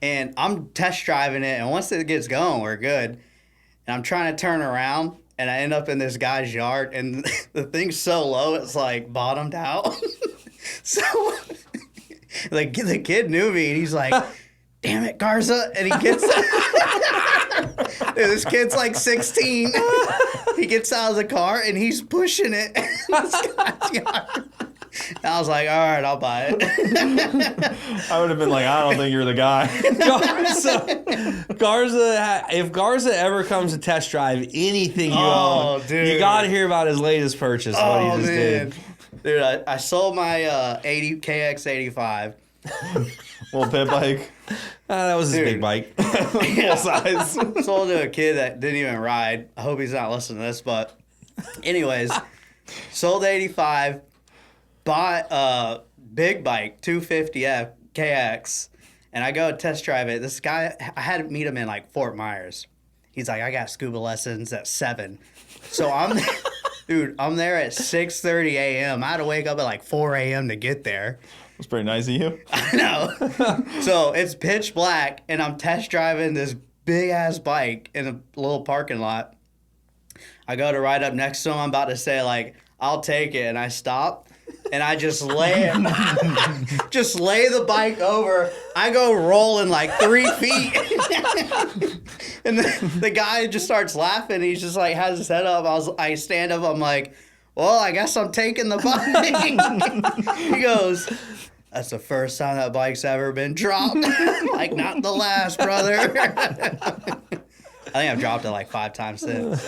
And I'm test driving it, and once it gets going, we're good. And I'm trying to turn around, and I end up in this guy's yard, and the thing's so low, it's like bottomed out. So like the kid knew me, and he's like, "Damn it, Garza!" And he gets. Dude, this kid's like 16. He gets out of the car and he's pushing it in this guy's yard. And I was like, all right, I'll buy it. I would have been like, I don't think you're the guy. Garza, if Garza ever comes to test drive anything you Oh, own, dude. you got to hear about his latest purchase. What he just did. Dude, I sold my 80 KX85. Well, pit bike. That was his Dude. big bike. Full size. Sold to a kid that didn't even ride. I hope he's not listening to this, but anyways, sold 85. Bought big bike, 250F KX, and I go test drive it. This guy, I had to meet him in like Fort Myers. He's like, I got scuba lessons at 7. So I'm, dude, I'm there at 6:30 a.m. I had to wake up at like 4 a.m. to get there. That's pretty nice of you. I know. So it's pitch black, and I'm test driving this big ass bike in a little parking lot. I go to ride up next to him. I'm about to say like, I'll take it, and I stop, and I just lay the bike over. I go rolling like 3 feet, and the guy just starts laughing. He's just like has his head up. I stand up. I'm like, well, I guess I'm taking the bike. He goes, that's the first time that bike's ever been dropped. Like, not the last, brother. I think I've dropped it like 5 times since.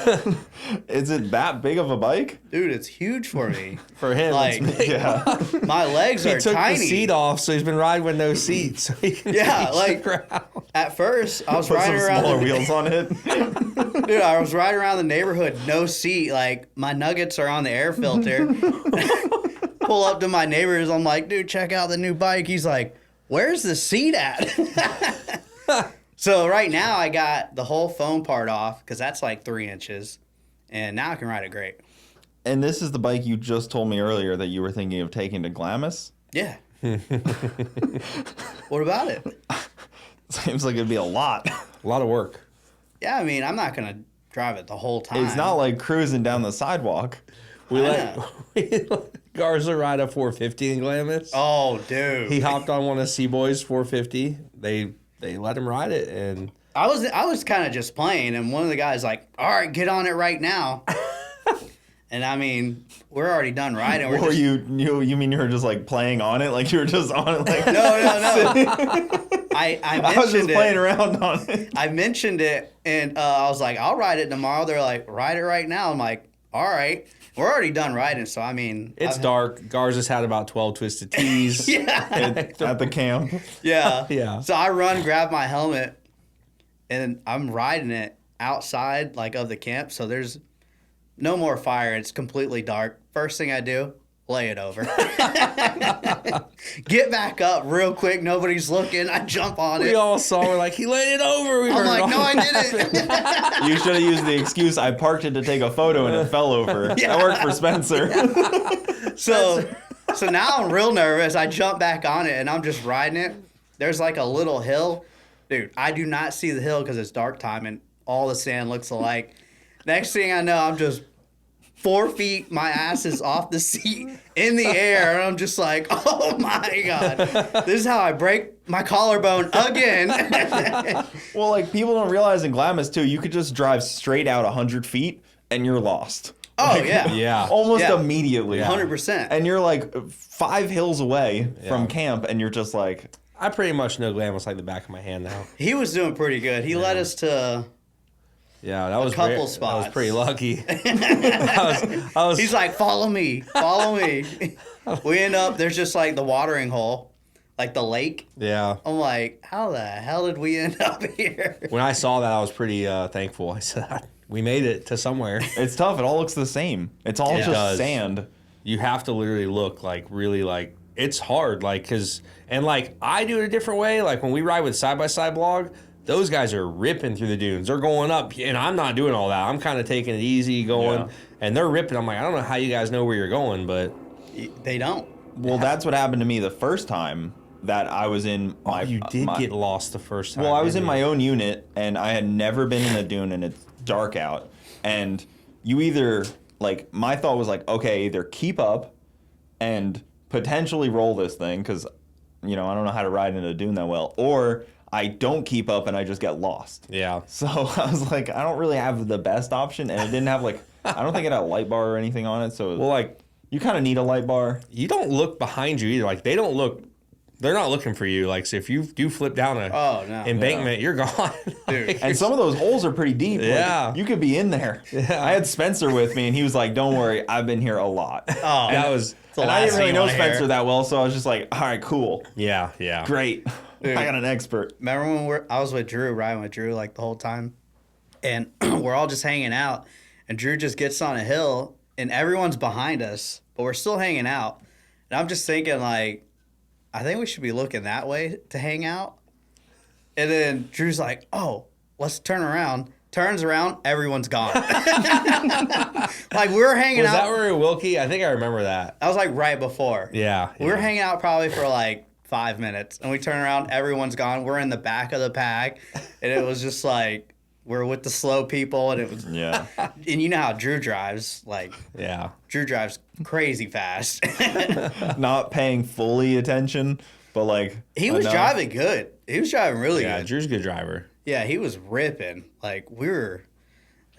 Is it that big of a bike? Dude, it's huge for me. For him, Like, it's big. Yeah. my legs He are took tiny. the seat off, so he's been riding with no seat. So he can Yeah, reach like- the ground. At first, I was Put riding some around smaller the, wheels on it. dude, I was riding around the neighborhood, no seat. Like, my nuggets are on the air filter. Pull up to my neighbors. I'm like, dude, check out the new bike. He's like, where's the seat at? So right now I got the whole foam part off because that's like 3 inches, and now I can ride it great. And this is the bike you just told me earlier that you were thinking of taking to Glamis? Yeah. What about it? Seems like it'd be a lot. A lot of work. Yeah, I mean, I'm not gonna drive it the whole time. It's not like cruising down the sidewalk. We know. let Garza ride a 450 in Glamis. Oh, dude. He hopped on one of Seaboy's 450. They let him ride it, and I was kind of just playing, and one of the guys like, all right, get on it right now. And I mean, we're already done riding. We're Or just, you mean you were just like playing on it? Like you were just on it like no. I I was mentioned just playing it. around on it. I mentioned it, and I was like, I'll ride it tomorrow. They're like, ride it right now. I'm like, all right. We're already done riding, so I mean, it's dark. Garza's had about 12 twisted tees. Yeah. At the camp. Yeah. Yeah. So I run, grab my helmet, and I'm riding it outside like of the camp. So there's no more fire. It's completely dark. First thing I do, lay it over. Get back up real quick. Nobody's looking. I jump on We it. all saw. We're like, he laid it over. We I'm heard like, all no, I that. didn't. You should have used the excuse I parked it to take a photo and it fell over. Yeah. That worked for Spencer. So now I'm real nervous. I jump back on it and I'm just riding it. There's like a little hill. Dude, I do not see the hill because it's dark time and all the sand looks alike. Next thing I know, I'm just 4 feet, my ass is off the seat in the air, and I'm just like, oh my God. This is how I break my collarbone again. Well, like people don't realize in Glamis too, you could just drive straight out 100 feet and you're lost. Oh, yeah. Yeah. Almost Yeah. immediately. 100%. And you're like 5 hills away from camp and you're just like, I pretty much know Glamis like the back of my hand now. He was doing pretty good. He led us to... Yeah, that was couple rare. spots. I was pretty lucky. I was He's like, follow me. Follow me. We end up, there's just like the watering hole, like the lake. yeah. I'm like, how the hell did we end up here? When I saw that, I was pretty thankful. I said, we made it to somewhere. it's tough. It all looks the same. It's all It just does. sand. You have to literally look like really like it's hard, like because and like I do it a different way. Like when we ride with Side by Side Blog, those guys are ripping through the dunes. They're going up, and I'm not doing all that. I'm kind of taking it easy, going, and they're ripping. I'm like, I don't know how you guys know where you're going, but They don't. Well, that's what happened to me the first time that I was in my... you did my- get lost the first time. Well, I was in didn't my you? own unit, and I had never been in a dune, and it's dark out. And you either, like, my thought was like, okay, either keep up and potentially roll this thing, because, you know, I don't know how to ride in a dune that well, or I don't keep up and I just get lost. Yeah. So I was like, I don't really have the best option, and it didn't have, like, I don't think it had a light bar or anything on it, so Well, like you kind of need a light bar. you don't look behind you either. Like they don't look. They're not looking for you. Like so if you do flip down a Oh, no. embankment, you're gone. Dude. And some of those holes are pretty deep. Like, Yeah. you could be in there. Yeah. I had Spencer with me, and he was like, don't worry, I've been here a lot. Oh, that was the And I last didn't really thing know you wanna Spencer hear. that well, so I was just like, all right, cool. yeah. Great. Dude. I got an expert. Remember when I was with Drew, riding with Drew like the whole time, and we're all just hanging out, and Drew just gets on a hill, and everyone's behind us, but we're still hanging out. And I'm just thinking, like, I think we should be looking that way to hang out. And then Drew's like, oh, let's turn around. Turns around, everyone's gone. Like, we were hanging Was out. that where we were Wilkie? I think I remember that. I was like right before. Yeah. We were hanging out probably for like 5 minutes. And we turn around, everyone's gone. We're in the back of the pack. And it was just like, we're with the slow people. And it was, Yeah. and you know how Drew drives. Like, Yeah. Drew drives crazy fast. Not paying fully attention, but like He was enough. driving good. He was driving really Yeah, good. Drew's a good driver. Yeah, he was ripping. Like, there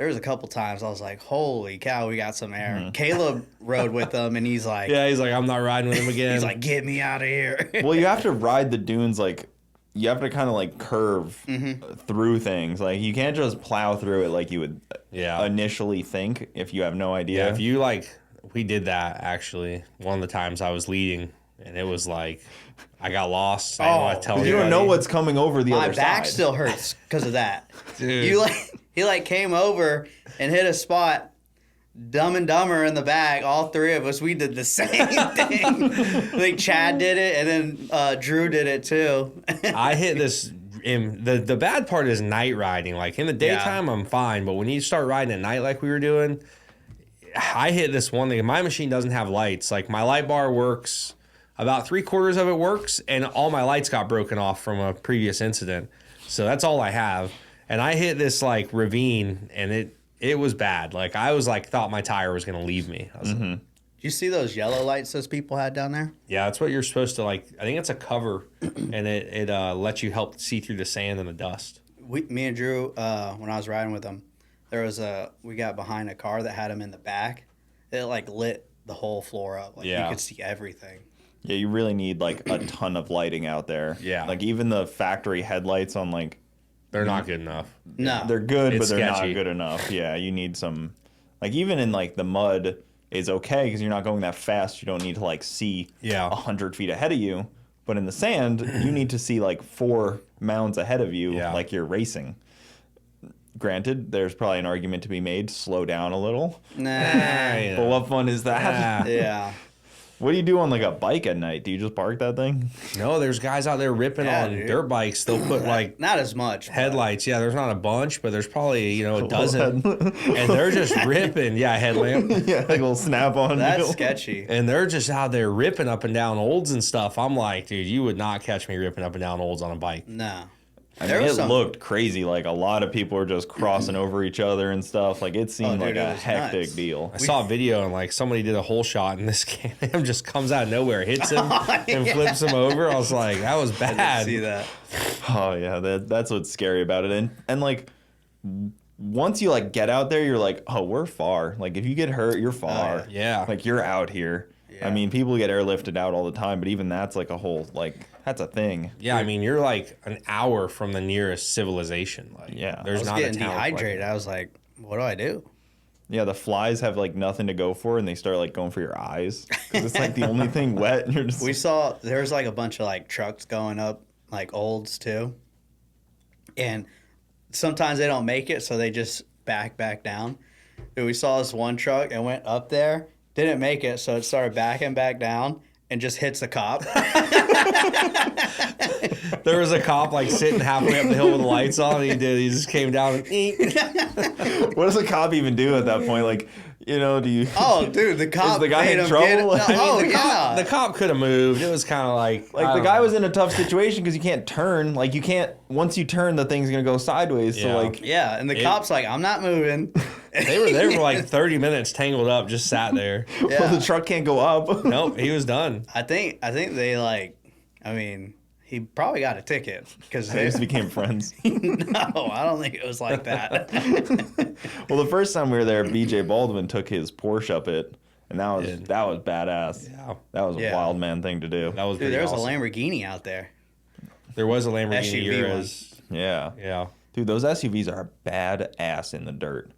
was a couple times I was like, holy cow, we got some air. Caleb rode with them, and he's like, Yeah, he's like, I'm not riding with him again. he's like, get me out of here. Well, you have to ride the dunes like you have to kind of like curve through things. Like you can't just plow through it like you would initially think if you have no idea. Yeah, if you we did that actually one of the times I was leading, and it was like I got lost. I didn't want to tell you don't know anybody. what's coming over the My other back side. still hurts because of that. Dude. He came over and hit a spot. Dumb and Dumber in the back, all three of us, we did the same thing. I think Chad did it, and then Drew did it too. I hit this. The bad part is night riding. Like in the daytime, I'm fine, but when you start riding at night, like we were doing, I hit this one thing. My machine doesn't have lights. Like my light bar works, about 3/4 of it works, and all my lights got broken off from a previous incident. So that's all I have. And I hit this like ravine, and it was bad. Like I was like thought my tire was gonna leave me. I was like, Did you see those yellow lights those people had down there? yeah, that's what you're supposed to like. I think it's a cover, and it lets you help see through the sand and the dust. Me and Drew, when I was riding with them, we got behind a car that had them in the back. It like lit the whole floor up. Like you could see everything. Yeah, you really need like a ton of lighting out there. Yeah. Like even the factory headlights on like They're not good enough. No. they're good, It's but they're sketchy. not good enough. Yeah, you need some like even in like the mud is okay because you're not going that fast. You don't need to like see 100 feet ahead of you. But in the sand, you need to see like 4 mounds ahead of you, like you're racing. Granted, there's probably an argument to be made. Slow down a little. Nah. But what fun is that? Yeah. What do you do on like a bike at night? Do you just park that thing? No, there's guys out there ripping on dude. dirt bikes. They'll put like Not as much. but- headlights. Yeah, there's not a bunch, but there's probably a dozen, and they're just ripping. Yeah, headlamp, Yeah, like a little snap on. That's deal. sketchy. and they're just out there ripping up and down olds and stuff. I'm like, dude, you would not catch me ripping up and down olds on a bike. No. I There mean, was it some- looked crazy. Like a lot of people were just crossing over each other and stuff. Like it seemed dude, like it a was hectic nuts. deal. I saw a video and like somebody did a hole shot and this Can-Am just comes out of nowhere, hits him, and flips him over. I was like, that was I bad. didn't see that. Oh yeah, that's what's scary about it. And like once you like get out there, you're like, oh, we're far. Like if you get hurt, you're far. Yeah. Like you're out here. Yeah. I mean, people get airlifted out all the time, but even that's like a whole that's a thing. Yeah, I mean, you're like an hour from the nearest civilization. Like, Yeah. I there's was not getting a town dehydrated. I was like, what do I do? Yeah, the flies have like nothing to go for, and they start like going for your eyes 'cause it's like the only thing wet. And you're just We saw there's like a bunch of like trucks going up, like olds too. And sometimes they don't make it, so they just back down. Dude, we saw this one truck and went up there, didn't make it, so it started backing back down and just hits a cop. There was a cop like sitting halfway up the hill with the lights on. And he just came down and what does a cop even do at that point? Like, do you? Oh, dude, the cop the guy made in him trouble? get it. No, I mean, oh, the yeah. cop, the cop could have moved. It was kind of like Like the guy was in a tough situation because you can't turn. Like you can't. Once you turn, the thing's gonna go sideways. Yeah. So like, Yeah, and the cop's like, I'm not moving. They were like 30 minutes tangled up, just sat there. Yeah. well, the truck can't go up. Nope, he was done. I think they like, I mean, he probably got a ticket because They just became friends. No, I don't think it was like that. Well, the first time we were there, BJ Baldwin took his Porsche up it, and that was badass. Yeah, That was a Yeah. wild man thing to do. that was Dude, pretty there was awesome. a Lamborghini out there. There was a Lamborghini SUV one. Urus. Yeah. Yeah. Dude, those SUVs are badass in the dirt.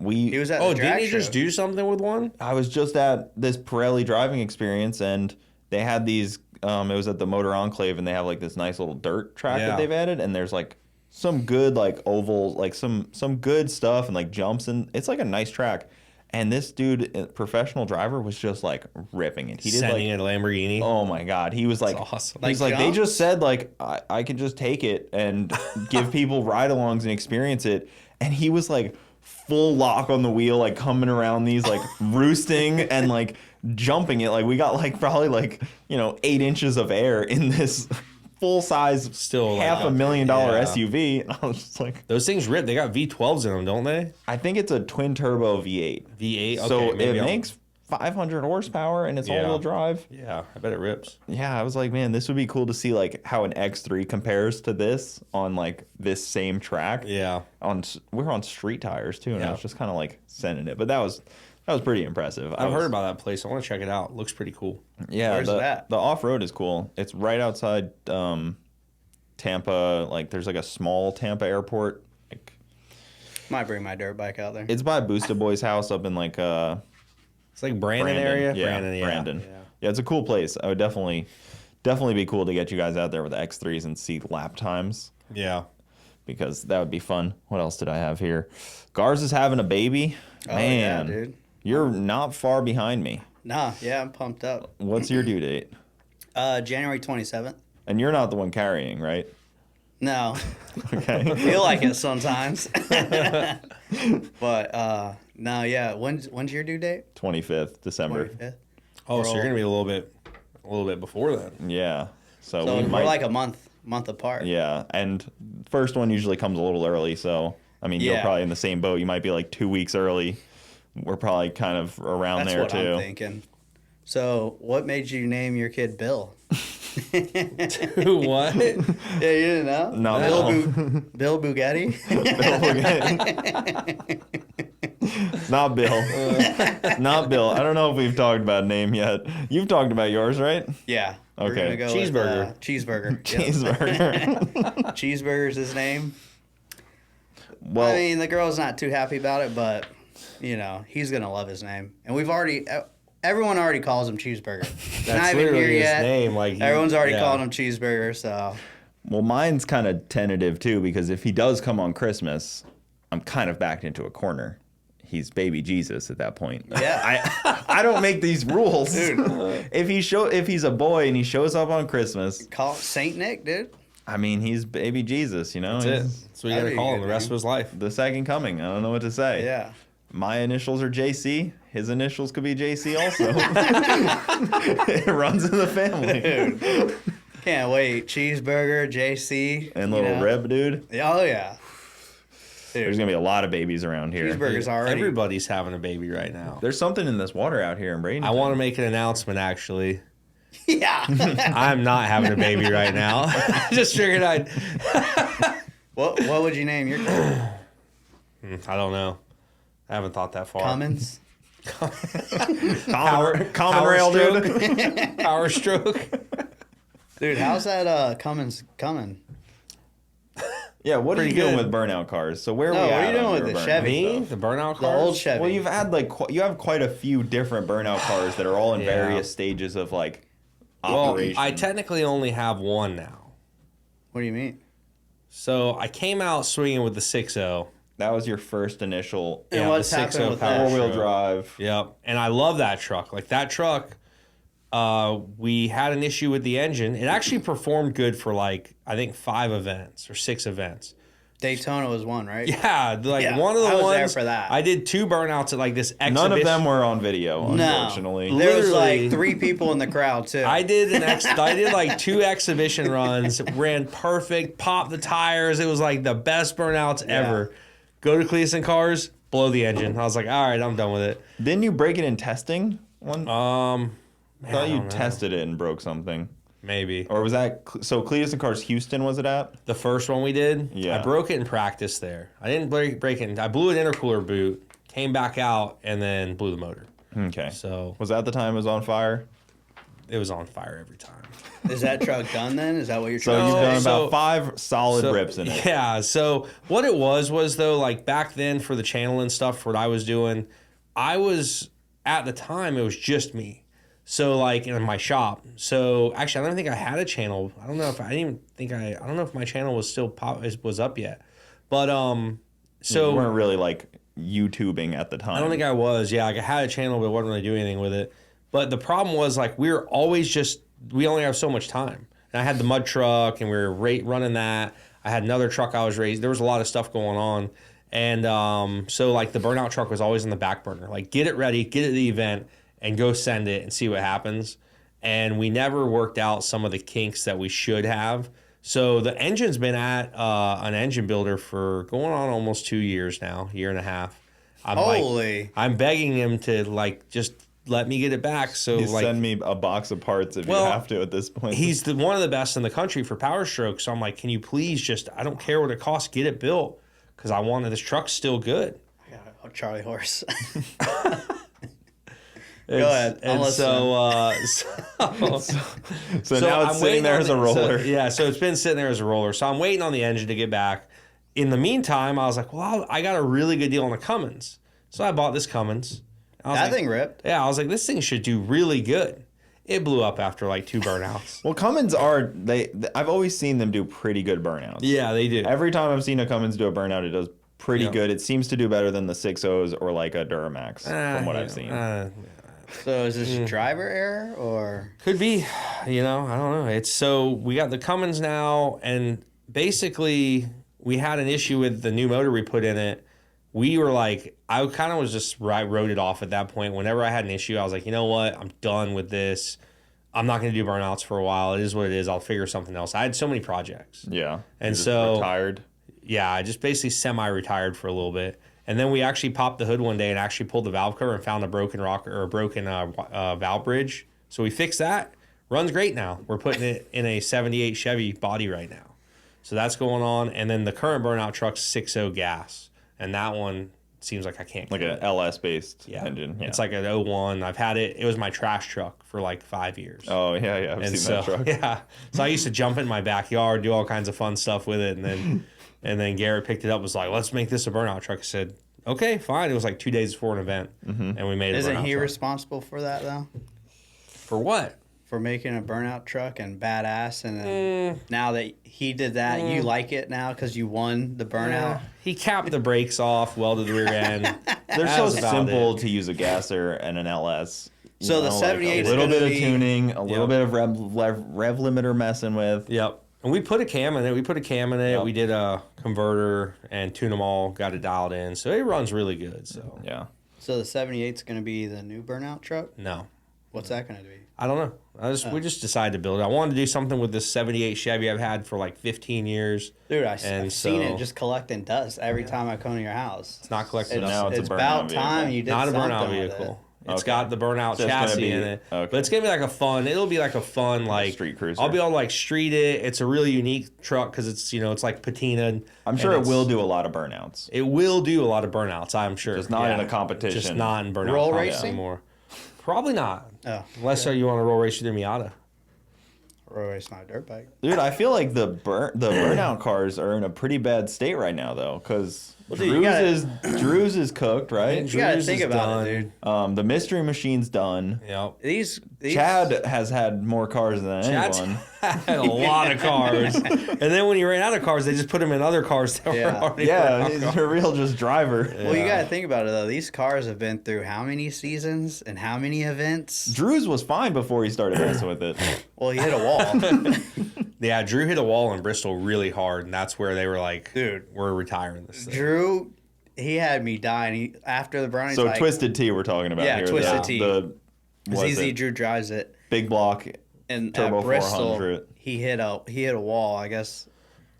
He was at Oh, the didn't drag he show. just do something with one? I was just at this Pirelli driving experience, and they had these. It was at the Motor Enclave, and they have like this nice little dirt track Yeah. that they've added, and there's like some good like ovals, like some good stuff and like jumps, and it's like a nice track. And this dude, professional driver, was just like ripping it. He did Sending like a Lamborghini. oh my god, he was like awesome. he's Like like they jumps? just said like I could just take it and give people ride-alongs and experience it, and he was like full lock on the wheel, like coming around these like roosting and like jumping it. Like we got like probably like 8 inches of air in this full size Still like $500,000 yeah. SUV. And I was just like, Those things rip. They got V12s in them, don't they? I think it's a twin turbo V8. V8. Okay, So maybe it I'll- makes 500 horsepower and it's Yeah. all-wheel drive. Yeah, I bet it rips. Yeah, I was like, man, this would be cool to see like how an X3 compares to this on like this same track. Yeah. We're on street tires too, and I Yeah. was just kind of like sending it, but that was pretty impressive. I've heard about that place. I want to check it out. Looks pretty cool. Yeah, Where's it at? the off road is cool. It's right outside Tampa. Like there's like a small Tampa airport. Like Might bring my dirt bike out there. it's by Boosted Boy's house up in like It's like Brandon area. Brandon. Yeah. Yeah, it's a cool place. I would definitely be cool to get you guys out there with the X3s and see lap times Yeah. because that would be fun. What else did I have here? Garza's having a baby. Oh, Man, yeah, dude. you're not far behind me. Nah, yeah, I'm pumped up. What's your due date? January 27th. And you're not the one carrying, right? No, Okay. feel like it sometimes. But no, yeah. When's your due date? 25th December. 25th. Oh, so you're gonna be a little bit before then. Yeah. So, So we we're might. like a month apart. Yeah, and first one usually comes a little early. So I mean, you're Yeah. probably in the same boat. You might be like 2 weeks early. We're probably kind of around That's there what too. I'm thinking. So, what made you name your kid Bill? What? Yeah, you didn't know? No. Bill Bogetti? Not Bill. Not Bill. I don't know if we've talked about a name yet. You've talked about yours, right? Yeah. We're Okay. gonna go Cheeseburger. With, cheeseburger. Yep. Cheeseburger. Cheeseburger's his name. Well, I mean, the girl's not too happy about it, but, he's going to love his name. And everyone already calls him Cheeseburger. That's not even literally here his yet. name. Like Everyone's already yeah. calling him Cheeseburger, so. well, mine's kind of tentative too because if he does come on Christmas, I'm kind of backed into a corner. He's baby Jesus at that point. Yeah. I don't make these rules. Dude. If he's a boy and he shows up on Christmas, Call Saint Nick, dude. I mean, he's baby Jesus, That's He's it. That's what you That'd gotta be call a him good the rest of name. his life. the second coming. I don't know what to say. Yeah. My initials are JC. His initials could be JC also. It runs in the family. Dude. Can't wait. Cheeseburger, JC. And little Reb dude. Oh, yeah. Dude. There's gonna be a lot of babies around here. Cheeseburger's already. Everybody's having a baby right now. There's something in this water out here in Bradenton. I want to make an announcement. Actually, Yeah. I'm not having a baby right now. I just figured I'd. What would you name your kid? I don't know. I haven't thought that far. Cummins? common Power rail, stroke. dude. Power stroke. Dude, how's that Cummins coming? Yeah, what are you Pretty doing good. with burnout cars? So where are No, we what are at you doing on with your the burnout Chevy? Me, stuff? the burnout The cars. old Chevy. Well, you've had you have quite a few different burnout cars that are all in Yeah. various stages of like Well, operation. I technically only have one now. What do you mean? So I came out swinging with the 6.0. that was your first initial And Yeah, what's the 6.0 happened with power that? four-wheel stroke. drive. Yep. And I love that truck. Like that truck, we had an issue with the engine. It actually performed good for like, I think 5 events or 6 events. Daytona was one, right? Yeah. Like Yeah, one of the I was ones. there for that. I did 2 burnouts at like this exhibition. None of them were on video, No. unfortunately. There was Literally. like 3 people in the crowd, too. I did like 2 exhibition runs, ran perfect, popped the tires. It was like the best burnouts ever. Go to Cleveland Cars, blow the engine. I was like, all right, I'm done with it. Didn't you break it in testing? Man, I thought I you don't know. tested it and broke something. Maybe. Or was that so? Cletus and Cars Houston was it at? The first one we did, Yeah. I broke it in practice there. I didn't break it. I blew an intercooler boot, came back out, and then blew the motor. Okay. So Was that the time it was on fire? it was on fire every time. Is that truck done then? Is that what you're So trying you've to say? done so- about 5 solid rips in it. Yeah. So what it was though, like back then for the channel and stuff, for what I was doing, I was at the time it was just me. So like in my shop. So actually, I don't think I had a channel. I don't know if I don't know if my channel was still was up yet. But So you weren't really like YouTubing at the time. I don't think I was. Yeah, like I had a channel, but wasn't really doing anything with it. But the problem was like we only have so much time. And I had the mud truck, and we were running that. I had another truck I was raising. There was a lot of stuff going on. And so like the burnout truck was always on the back burner. Like get it ready, get it to the event, and go send it and see what happens. And we never worked out some of the kinks that we should have. So the engine's been at an engine builder for going on almost 2 years now, year and a half. I'm begging him to like just let me get it back. So you like send me a box of parts if you have to at this point. He's one of the best in the country for power stroke. So I'm like, can you please just, I don't care what it costs, get it built. Because I wanted this truck's still good. I got a Charlie horse. Go ahead. And so now it's sitting there as a roller. So it's been sitting there as a roller. So I'm waiting on the engine to get back. In the meantime, I was like, well, I got a really good deal on the Cummins. So I bought this Cummins. That thing ripped. Yeah, I was like, this thing should do really good. It blew up after like 2 burnouts. Well, Cummins I've always seen them do pretty good burnouts. Yeah, they do. Every time I've seen a Cummins do a burnout, it does pretty good. It seems to do better than the 6.0s or like a Duramax from what I've seen. So is this driver error or? Could be, I don't know. We got the Cummins now, and basically we had an issue with the new motor we put in it. We were like, I kind of was just wrote it off at that point. Whenever I had an issue, I was like, you know what? I'm done with this. I'm not going to do burnouts for a while. It is what it is. I'll figure something else. I had so many projects. Yeah. And so retired. Yeah, I just basically semi-retired for a little bit. And then we actually popped the hood one day and actually pulled the valve cover and found a broken valve bridge. So we fixed that. Runs great now. We're putting it in a 78 Chevy body right now. So that's going on. And then the current burnout truck's 6.0 gas. And that one seems like I can't like an LS-based engine. Yeah. It's like an 01. I've had it. It was my trash truck for like 5 years. Oh, yeah. I've seen that truck. Yeah. So I used to jump in my backyard, do all kinds of fun stuff with it. And then Garrett picked it up, was like, let's make this a burnout truck. I said, okay, fine. It was like 2 days before an event. And we made it. Isn't he responsible for that, though? For what? For making a burnout truck and badass, and then now that he did that, you like it now because you won the burnout. He capped the brakes off, welded the rear end. They're so simple to use a gasser and an LS. So the 78, a little bit of tuning, a little bit of rev limiter messing with. Yep. And we put a cam in it. Yep. We did a converter and tuned them all. Got it dialed in, so it runs really good. So yeah. So the 78's going to be the new burnout truck? No. What's that going to be? I don't know. We just decided to build it. I wanted to do something with this 78 Chevy I've had for like 15 years. Dude, I've seen it just collecting dust every time I come to your house. It's not collecting dust. Now it's a burnout about time vehicle. you did not a something burnout with vehicle. It. It's got the burnout chassis in it. Okay. But it's going to be like it'll be like a fun like street cruiser. I'll be able to like street it. It's a really unique truck because it's, it's like patinaed. I'm sure it will do a lot of burnouts. It will do a lot of burnouts, I'm sure. Just not in a competition. Just not in burnout roll racing anymore. Probably not. Oh, unless you want to roll race with your Miata. Roll race my dirt bike. Dude, I feel like the burnout cars are in a pretty bad state right now, though, because Drew's is cooked, right? You gotta think about it, dude. The Mystery Machine's done. Yep. These Chad has had more cars than anyone. Had a lot of cars. And then when he ran out of cars, they just put him in other cars that were already he's a real just driver. Well, you gotta think about it, though. These cars have been through how many seasons and how many events? Drew's was fine before he started messing with it. Well, he hit a wall. Yeah, Drew hit a wall in Bristol really hard, and that's where they were like, dude, we're retiring this thing. Drew, he had me dying. After the Brownies, so Twisted T we're talking about here. Twisted T. It's easy. Drew drives it. Big block. And Turbo at Bristol, 400. he hit a wall. I guess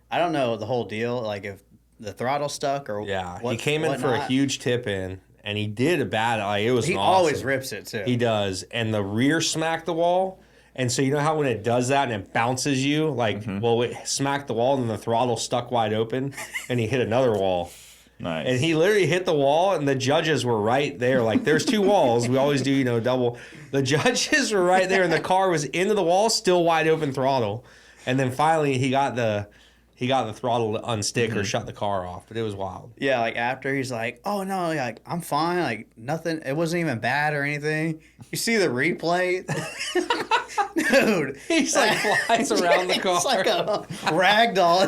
I don't know the whole deal. Like if the throttle stuck or he came in for a huge tip in, and he did a bad. It was. He always rips it too. He does, and the rear smacked the wall. And so you know how when it does that and it bounces you, like, well, it smacked the wall and the throttle stuck wide open, and he hit another wall. Nice. And he literally hit the wall, and the judges were right there. Like, there's 2 walls. We always do, double. The judges were right there, and the car was into the wall, still wide open throttle. And then finally he got the he got the throttle to unstick or shut the car off, but it was wild. Yeah, like after he's like, "Oh no, like I'm fine, like nothing. It wasn't even bad or anything." You see the replay, dude. He's like flies around the car. It's like a rag doll.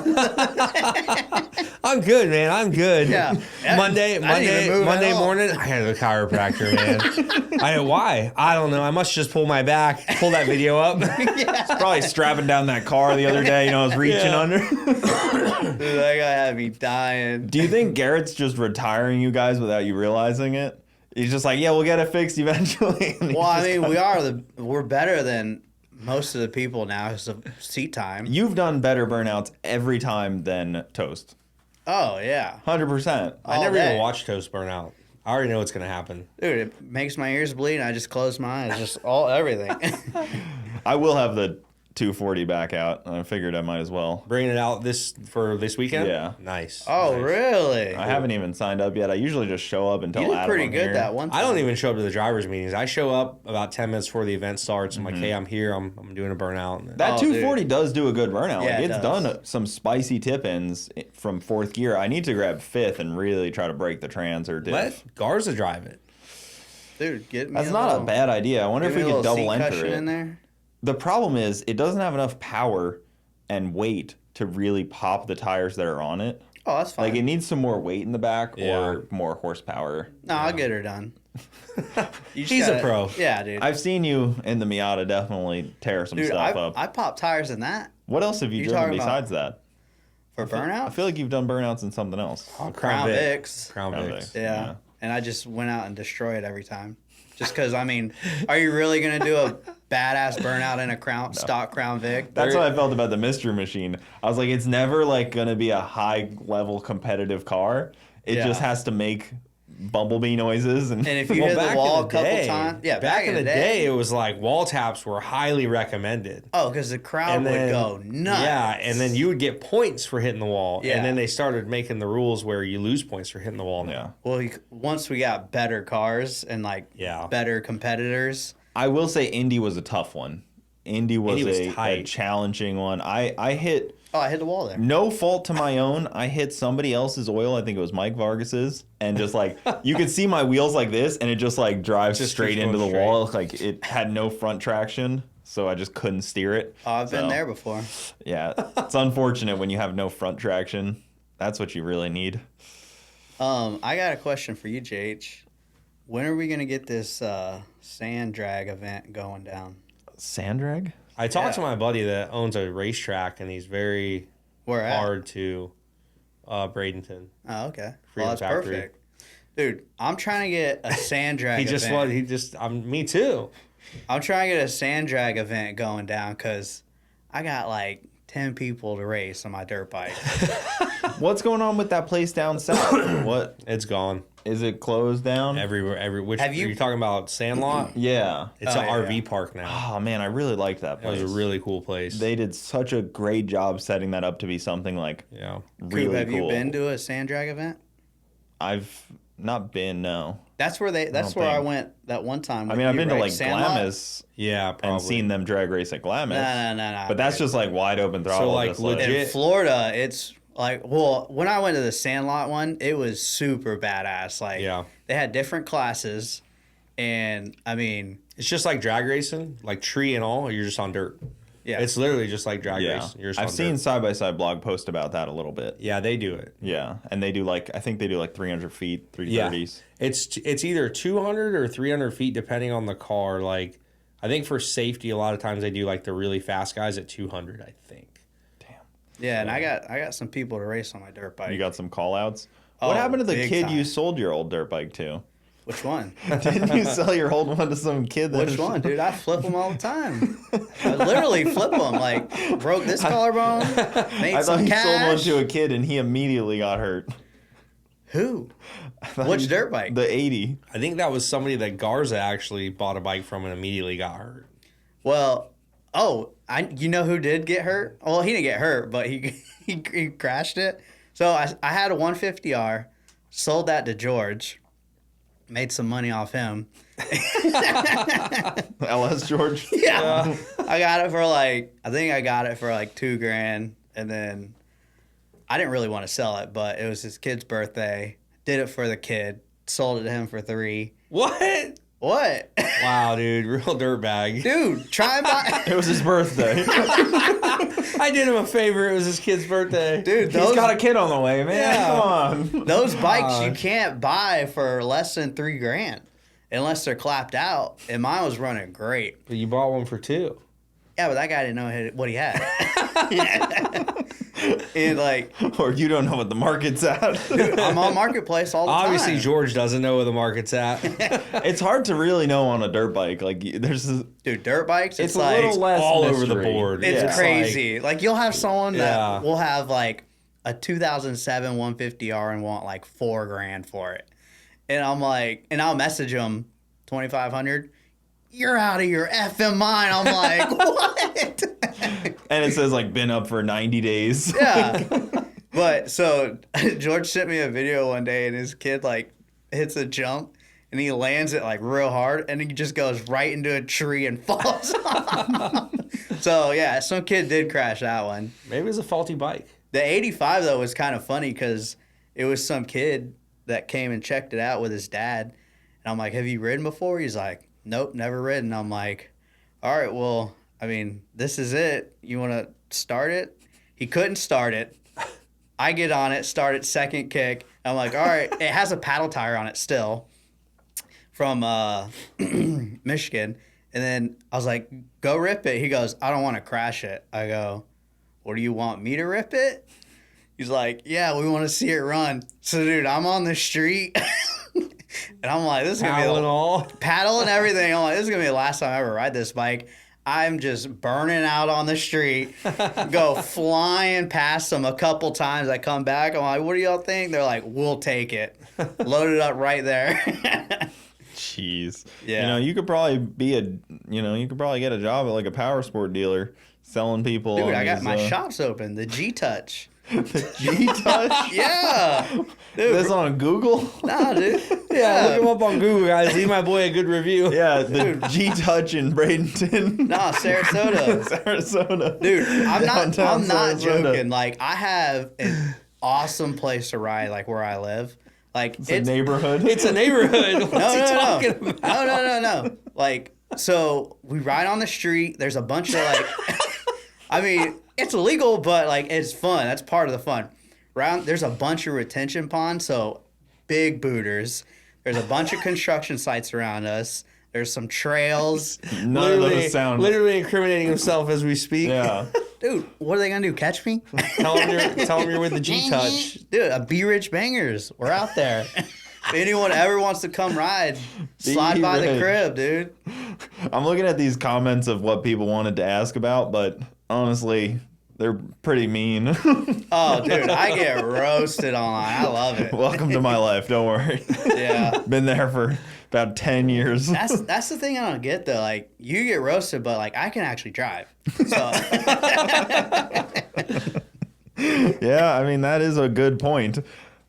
I'm good, man. I'm good. Yeah. Monday at all. morning, I had a chiropractor, man. Why? I don't know. I must just pull my back. Pull that video up. Probably strapping down that car the other day. I was reaching under. Dude, that guy had me dying. Do you think Garrett's just retiring you guys without you realizing it? He's just like, yeah, we'll get it fixed eventually. Well, I mean, we're better than most of the people now because of seat time. You've done better burnouts every time than Toast. Oh yeah, 100%. I never even watched Toast burn out. I already know what's gonna happen. dude. It makes my ears bleed. And I just close my eyes, just everything. I will have the 240 back out. I figured I might as well. Bringing it out for this weekend. Yeah. Nice. Oh Nice. really? I haven't even signed up yet. I usually just show up and tell You did Adam pretty I'm good here. that one time. I don't even show up to the drivers' meetings. I show up about 10 minutes before the event starts. I'm like, hey, I'm here. I'm doing a burnout. That Oh, 240 does do a good burnout. Yeah, Like, it it's does. done some spicy tip-ins from fourth gear. I need to grab fifth and really try to break the trans or diff. Let Garza drive it. Dude, get me. That's not a bad idea. I wonder if we could double enter it. in there. The problem is it doesn't have enough power and weight to really pop the tires that are on it. Oh, that's fine. Like it needs some more weight in the back Yeah. or more horsepower. No, I'll get her done. You just He's a pro. Yeah, dude. I've seen you in the Miata definitely tear some Dude, stuff I up. pop tires in that What else have you You driven talking about- besides that? for burnout. I feel like you've done burnouts in something else. Crown Vics. Crown Crown Vics. Vic. Yeah. And I just went out and destroyed every time. Just because, I mean, are you really going to do a badass burnout in a stock Crown Vic? That's what I felt about the Mystery Machine. I was like, it's never like gonna be a high level competitive car. It Yeah. just has to make bumblebee noises and And if you Well, hit back the in wall the a couple day- times. Yeah, back in the day, it was like wall taps were highly recommended. Oh, because the crowd And would then, go nuts. yeah, and then you would get points for hitting the wall. Yeah. And then they started making the rules where you lose points for hitting the wall now. yeah. Well, once we got better cars and like Yeah. better competitors. I will say Indy was a tough one. Indy was a tight. challenging one. I hit Oh, I hit the wall there. no fault to my own. I hit somebody else's oil. I think it was Mike Vargas's, and just like you could see my wheels like this, and it just like drives Just straight keeps into the going wall. Like it had no front traction, so I just couldn't steer it. Oh, I've been So, there before. Yeah, it's unfortunate when you have no front traction. That's what you really need. I got a question for you, JH. When are we going to get this sand drag event going down? Sand drag? I talked Yeah. to my buddy that owns a racetrack, and he's very Where at? hard to Bradenton. Oh, okay. Well, Freedom that's Factory. perfect. Dude, I'm trying to get a sand drag He just event. me too. I'm trying to get a sand drag event going down because I got like 10 people to race on my dirt bike. What's going on with that place down south? What It's gone is it closed down? everywhere. Which Have you- are you talking about? Sandlot? Yeah. It's Oh, an yeah. RV park now. Oh man, I really liked that It place. was a really cool place. They did such a great job setting that up to be something like yeah. really Have cool. you been to a sand drag event? I've not been, no. That's where I don't went think. that one time. I with mean, I've you, been to right? like Sandlot? Glamis Yeah, probably. and seen them drag race at Glamis. No. But that's just like wide open throttle. like, just legit- In Florida, it's like, well, when I went to the Sandlot one, it was super badass. Like, Yeah. they had different classes, and I mean, It's just like drag racing, like tree and all. You're just on dirt. yeah, It's literally just like drag Yeah. racing. You're just I've on seen dirt. side by side blog post about that a little bit. Yeah, they do it. Yeah. And they do like, I think they do like 300 feet, 330s. It's either 200 or 300 feet depending on the car. Like, I think for safety, a lot of times they do like the really fast guys at 200. I think. yeah. And I got some people to race on my dirt bike. You got some call outs. Oh, What happened to the big kid time. you sold your old dirt bike to? Which one? Didn't you sell your old one to some kid? Which one, dude? I flip them all the time. I literally flip them. Like, broke this collarbone, made I thought some you cash. sold one to a kid and he immediately got hurt. Who? Which dirt bike? The 80. I think that was somebody that Garza actually bought a bike from and immediately got hurt. Well, you know who did get hurt? Well, he didn't get hurt, but he crashed it. So I had a 150R, sold that to George, made some money off him. LS George. Yeah. I got it for like, I think I got it for like $2,000, and then I didn't really want to sell it, but it was his kid's birthday. Did it for the kid. Sold it to him for $3. What? What? Wow, dude, real dirtbag. Dude, try and buy. It was his birthday. I did him a favor. It was his kid's birthday. Dude, He's got a kid on the way, man. Yeah. Come on. those bikes you can't buy for less than $3,000 unless they're clapped out. And mine was running great. But you bought one for $2. Yeah, but that guy didn't know what he had. And like, Or you don't know what the market's at. dude, I'm on Marketplace all the Obviously, time. George doesn't know where the market's at. It's hard to really know on a dirt bike. Like there's this, Dude, dirt bikes, it's it's a like little less all over the mystery. board. it's Yeah. crazy. Like you'll have someone that Yeah. will have like a 2007 150R and want like $4,000 for it. And I'm like, and I'll message them 2,500. You're out of your effing mind. I'm like, what? And it says like been up for 90 days. Yeah. But so George sent me a video one day and his kid like hits a jump and he lands it like real hard and he just goes right into a tree and falls off. So yeah, some kid did crash that one. Maybe it was a faulty bike. The 85 though was kind of funny because it was some kid that came and checked it out with his dad. And I'm like, have you ridden before? He's like, nope, never ridden. I'm like, all right, well, I mean, this is it. You want to start it? He couldn't start it. I get on it, start it, second kick. I'm like, all right, it has a paddle tire on it still from Michigan. And then I was like, go rip it. He goes, I don't want to crash it. I go, what do you want me to rip it? He's like, yeah, we want to see it run. So, dude, I'm on the street. And I'm like, this is going to be Paddle and all. paddle and everything. I'm like, this is going to be the last time I ever ride this bike. I'm just burning out on the street, go flying past them a couple times. I come back. I'm like, what do y'all think? They're like, we'll take it. Load it up right there. Jeez. Yeah. You know, you could probably get a job at like a power sport dealer selling people. Dude, on I got these, my shops open. The G-Touch. G-Touch? Yeah. Dude, This on Google? nah, dude. Yeah, look him up on Google, guys. Leave my boy a good review. Yeah, the G-Touch in Bradenton. Nah, Sarasota. Sarasota. Dude, I'm not Downtown Sarasota. joking. Like, I have an awesome place to ride, like where I live. Like, It's a neighborhood. It's a neighborhood. What's he talking about? No. Like, so we ride on the street. There's a bunch of like, I mean, it's illegal, but like it's fun. That's part of the fun. There's a bunch of retention ponds, so big booters. There's a bunch of construction sites around us. There's some trails. None of those sound. Literally incriminating himself as we speak. Yeah. Dude, what are they gonna do? Catch me? Tell him you're with the G-Touch. Dude, a B Ridge Bangers. We're out there. If anyone ever wants to come ride, slide by the B-Ridge. crib, dude. I'm looking at these comments of what people wanted to ask about, but honestly, they're pretty mean. Oh, dude, I get roasted online. I love it. Welcome to my life. Don't worry. Yeah. Been there for about 10 years. That's the thing I don't get though. Like you get roasted, but like I can actually drive. So Yeah, I mean, that is a good point.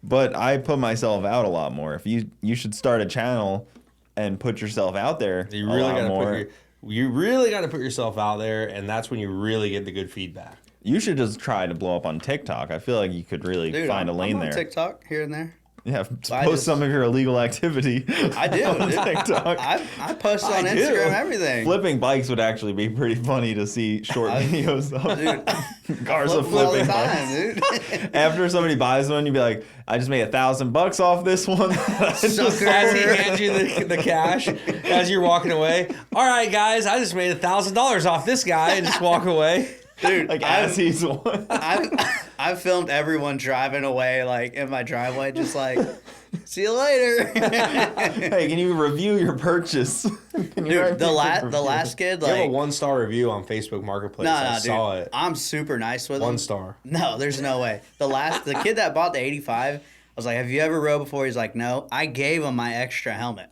But I put myself out a lot more. If you should start a channel and put yourself out there You a really lot got to more. you really got to put yourself out there, and that's when you really get the good feedback. You should just try to blow up on TikTok. I feel like you could really dude, find a lane I'm on there. TikTok here and there. Yeah, I post just- some of your illegal activity. I do. on Dude. TikTok. I post on I do. Instagram everything. Flipping bikes would actually be pretty funny to see short videos of. Dude, Garza flip 'em all the flipping time, bikes. dude. After somebody buys one, you'd be like, I just made $1,000 off this one. Sucker. As he hands you the cash, as you're walking away. All right, guys, I just made $1,000 off this guy, and just walk away. Dude, Like as he's one. I've filmed everyone driving away like in my driveway, just like, see you later. Hey, can you review your purchase? Can you write Dude, me a the review? last kid, You have a like, 1-star review on Facebook Marketplace. I dude, saw it. I'm super nice with him. 1 star. No, there's no way. The kid that bought the 85, I was like, have you ever rode before? He's like, no. I gave him my extra helmet.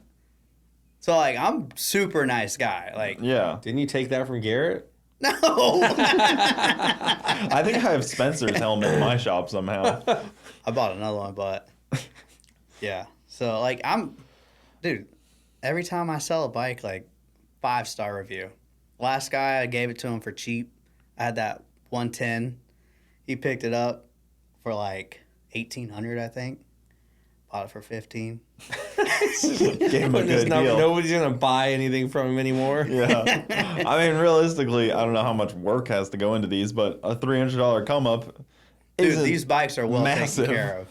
So like, I'm super nice guy. Like, Yeah. Didn't you take that from Garrett? no. I think I have Spencer's helmet in my shop somehow. I bought another one, but yeah. So like, dude, every time I sell a bike, like 5-star review. Last guy, I gave it to him for cheap. I had that 110. He picked it up, for like 1,800, I think. Bought it for 15. Gave him a good deal. Nobody's gonna buy anything from him anymore. Yeah. I mean, realistically, I don't know how much work has to go into these, but a $300 come up. Dude, these bikes are well massive. taken care of.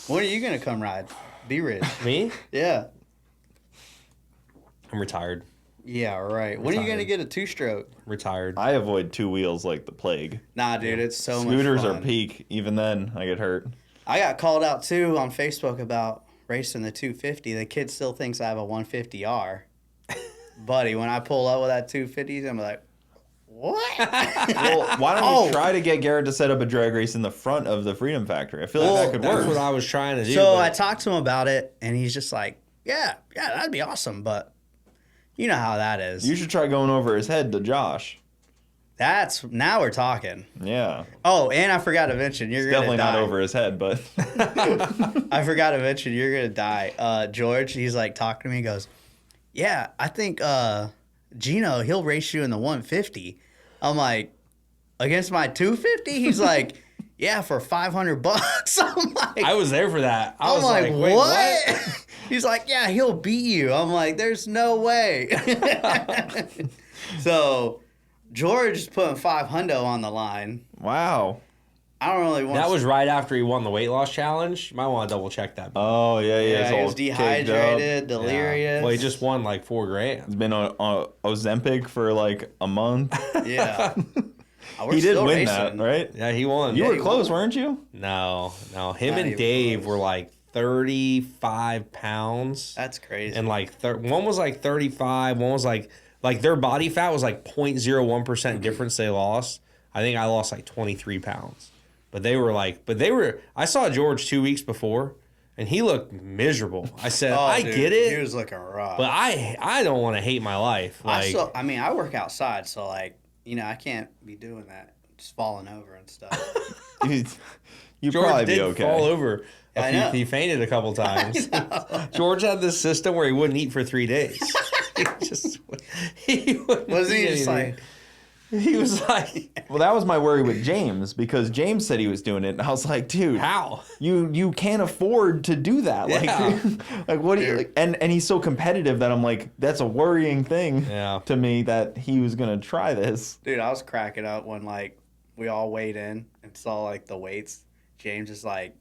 When are you gonna come ride? Be rich. Me? Yeah. I'm retired. Yeah, right. When are you gonna get a 2-stroke? Retired. I avoid 2 wheels like the plague. Nah, dude, it's so much Scooters fun. are peak. Even then, I get hurt. I got called out too on Facebook about racing the 250. The kid still thinks I have a 150R. Buddy, when I pull up with that 250, I'm like, what? Well, why don't you try to get Garrett to set up a drag race in the front of the Freedom Factory? I feel like that could That's work. what I was trying to do. So but I talked to him about it, and he's just like, yeah, that'd be awesome, but you know how that is. You should try going over his head to Josh. Now we're talking. Yeah. Oh, and I forgot to mention, you're gonna Definitely die. not over his head, but I forgot to mention, you're gonna die. George, he's like talking to me, he goes, yeah, I think Gino, he'll race you in the 150. I'm like, against my 250? He's like, yeah, for $500. I'm like, I was there for that. I I'm was like, wait, what? He's like, yeah, he'll beat you. I'm like, there's no way. So George is putting $500 on the line. wow. I don't really want That was right after he won the weight loss challenge. You might want to double check that. Oh, yeah. Yeah, It's he all was caked up. dehydrated, delirious. Well, he just won like $4,000. He's been on Ozempic for like a month. Yeah. He did win that, right? Yeah, he won. You Yeah, were he close, won. weren't you? No. Him Not and even Dave close. were like 35 pounds. That's crazy. And like one was like 35. One was like their body fat was like 0.01% difference they lost. I think I lost like 23 pounds. But they were I saw George 2 weeks before and he looked miserable. I said, I dude, get it. He was looking rough. But I don't want to hate my life. Like, I work outside, so like, I can't be doing that. Just falling over and stuff. You'd George probably did be okay. fall over. I know. He fainted a couple times. George had this system where he wouldn't eat for 3 days. he wouldn't Was he eat just anything. like, He was like, Well, that was my worry with James because James said he was doing it, and I was like, dude, how? you can't afford to do that. Yeah. Like what do you like, and he's so competitive that I'm like, that's a worrying thing Yeah. to me that he was gonna try this. dude, I was cracking up when like we all weighed in and saw like the weights. James is like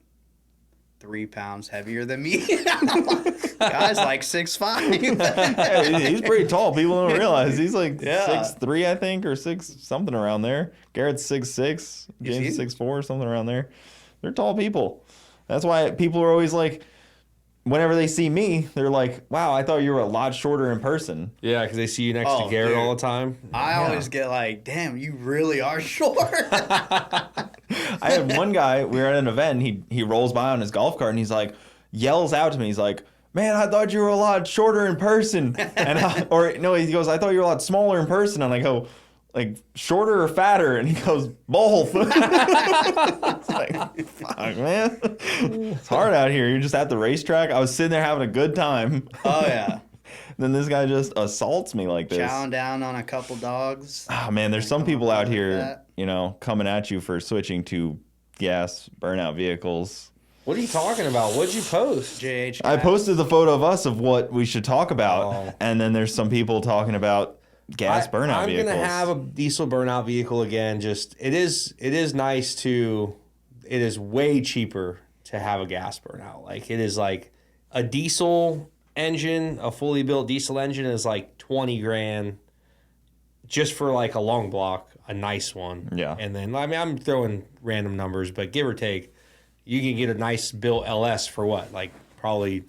3 pounds heavier than me. Guy's like 6'5". Yeah, he's pretty tall. People don't realize he's like Yeah. 6'3", I think, or 6 something around there. Garrett's 6'6", James is 6'4", something around there. They're tall people. That's why people are always like, whenever they see me, they're like, "Wow, I thought you were a lot shorter in person." Yeah, because they see you next Oh, to Garrett dude. all the time. I always get like, damn, you really are short. I had one guy, we were at an event, and he rolls by on his golf cart and he's like, yells out to me, he's like, "Man, I thought you were a lot shorter in person." And he goes, "I thought you were a lot smaller in person." And I go, like, shorter or fatter? And he goes, both. It's like, fuck, man. It's hard out here. You're just at the racetrack. I was sitting there having a good time. Oh, yeah. Then this guy just assaults me like this. Chowing down on a couple dogs. Oh, man, there's some people out here, that. coming at you for switching to gas burnout vehicles. What are you talking about? What'd you post? JH. I posted the photo of us of what we should talk about, Oh. and then there's some people talking about gas burnout vehicles. I'm gonna have a diesel burnout vehicle again. Just it is nice to. It is way cheaper to have a gas burnout. Like it is like a diesel engine, a fully built diesel engine is like $20,000 just for like a long block, a nice one. Yeah. And then I'm throwing random numbers, but give or take, you can get a nice built LS for what? Like probably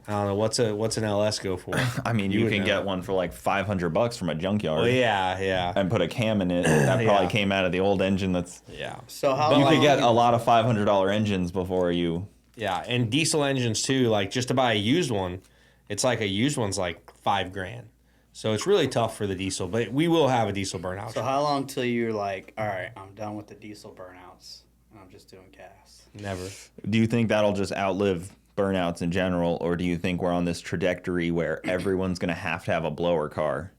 I don't know what's an LS go for. I mean, you would can know. get one for like $500 from a junkyard. Well, yeah. And put a cam in it. That probably Yeah. came out of the old engine. That's Yeah. So how But you long? could get a lot of $500 engines before you. Yeah, and diesel engines too. Like just to buy a used one, it's like a used one's like $5,000. So it's really tough for the diesel. But we will have a diesel burnout. So how long till you're like, all right, I'm done with the diesel burnouts and I'm just doing gas? Never. Do you think that'll just outlive burnouts in general, or do you think we're on this trajectory where everyone's going to have a blower car?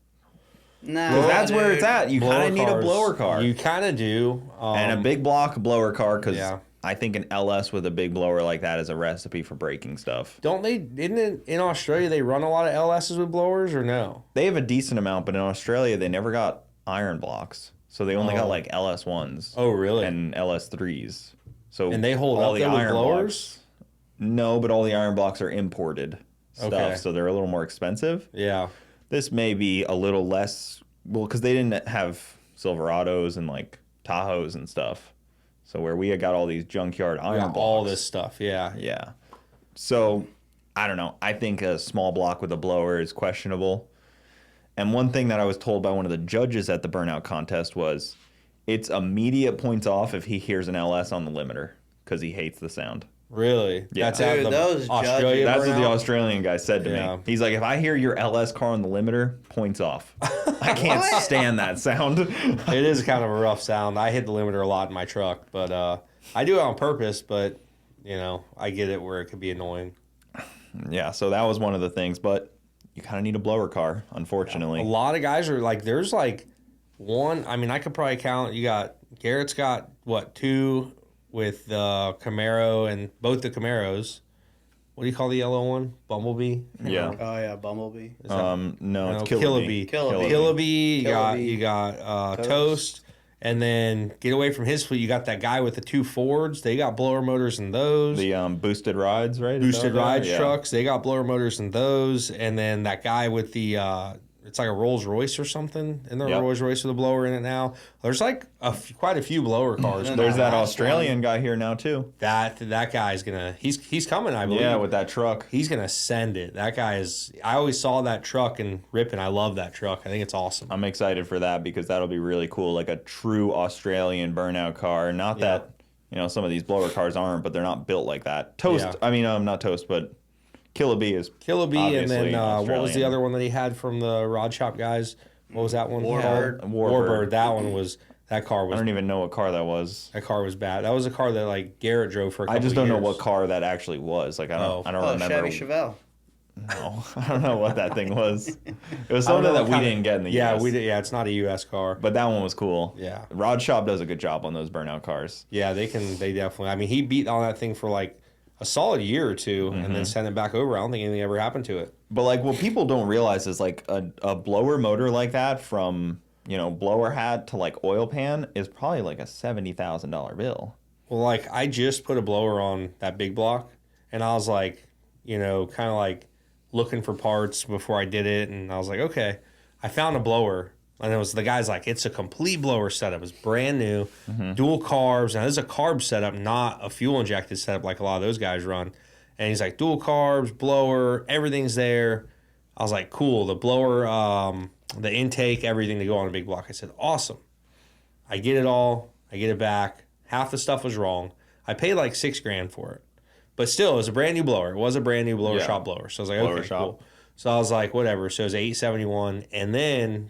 No, Because that's where dude. it's at. You kind of need a cars, blower car. You kind of do. And a big block blower car, because Yeah. I think an LS with a big blower like that is a recipe for breaking stuff. Don't they? Isn't it in Australia they run a lot of LSs with blowers or no? They have a decent amount, but in Australia they never got iron blocks, so they only got like LS1s. Oh, really? And LS3s. So And they hold all up the there with iron blowers? blocks. No, but all the iron blocks are imported stuff, Okay. so they're a little more expensive. Yeah. This may be a little less, well, because they didn't have Silverados and like Tahoes and stuff. So where we had got all these junkyard iron blocks. All this stuff. Yeah. Yeah. So I don't know. I think a small block with a blower is questionable. And one thing that I was told by one of the judges at the Burnout contest was it's immediate points off if he hears an LS on the limiter because he hates the sound. Really? Yeah. That's out Dude, the those Australia. That's what the burnout? Australian guy said to Yeah. me. He's like, if I hear your LS car on the limiter, points off. I can't stand that sound. It is kind of a rough sound. I hit the limiter a lot in my truck, but I do it on purpose. But I get it where it could be annoying. Yeah, so that was one of the things, but you kind of need a blower car, unfortunately. A lot of guys are like, there's like one. I mean, I could probably count. You got Garrett's got what, 2 with the Camaro and both the Camaros. What do you call the yellow one? Bumblebee. Yeah. Oh yeah, Bumblebee. No, it's Killer Killer Bee. Killer Killer Bee. Killer Bee. You got Toast. And then get away from his fleet. You got that guy with the 2 Fords. They got blower motors in those. The boosted rides, right? Is that Boosted what they are? rides Yeah. trucks. They got blower motors in those. And then that guy with the it's like a Rolls Royce or something. And there's Yep. a Rolls Royce with a blower in it now. There's like quite a few blower cars. And There's that last Australian guy here now too. That guy's gonna he's coming, I believe. Yeah, with that truck. He's gonna send it. That guy is. I always saw that truck and ripping. I love that truck. I think it's awesome. I'm excited for that because that'll be really cool, like a true Australian burnout car. Not that some of these blower cars aren't, but they're not built like that. Toast. Yeah. I mean, not Toast, but Killer Bee is Killer Bee, and obviously then what was the Australian. other one that he had from the Rod Shop guys? What was that one? Warbird. called? Warbird. That car I was don't even know what car that was. bad. That was a car that like Garrett drove for a couple I just don't know years. what car that actually was. Like I don't Oh, remember. Chevy Chevelle. No, I don't know what that thing was. It was I don't something know that what we kind of- didn't get in the Yeah, US. we did. Yeah, it's not a U.S. car. But that one was cool. Yeah. Rod Shop does a good job on those burnout cars. Yeah, they definitely. I mean, he beat on that thing for like a solid year or two, and then sent it back over. I don't think anything ever happened to it. But like what people don't realize is like a blower motor like that from blower hat to like oil pan is probably like a $70,000 bill. Well, like I just put a blower on that big block, and I was like, kind of like looking for parts before I did it, and I was like, okay, I found a blower, and it was the guy's like, it's a complete blower setup. It's brand new, dual carbs. Now this is a carb setup, not a fuel injected setup like a lot of those guys run. And he's like, dual carbs, blower, everything's there. I was like, cool. The blower, the intake, everything to go on a big block. I said, awesome. I get it all. I get it back. Half the stuff was wrong. I paid like $6,000 for it. But still, it was a brand new blower. It was a brand new blower shop blower. So I was like, Blower okay, shop. cool. So I was like, whatever. So it was $871. And then,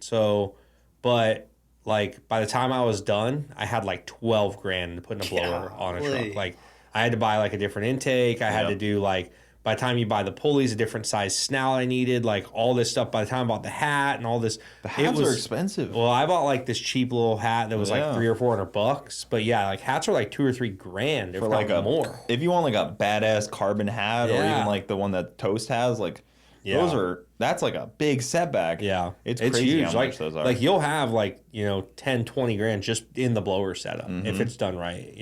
but like by the time I was done, I had like $12,000 to put in a blower on a Golly. truck. Like I had to buy like a different intake. I had to do like, by the time you buy the pulleys, a different size snout I needed, like all this stuff. By the time I bought the hat and all this, The hats are expensive. well, I bought like this cheap little hat that was like $300 or $400. But yeah, like hats are like $2,000 or $3,000 if For not like more. if you want like a badass carbon hat or Yeah. even like the one that Toast has, like that's like a big setback. Yeah, It's crazy huge. how like, much those are. Like you'll have like 10, $20,000 just in the blower setup if it's done right.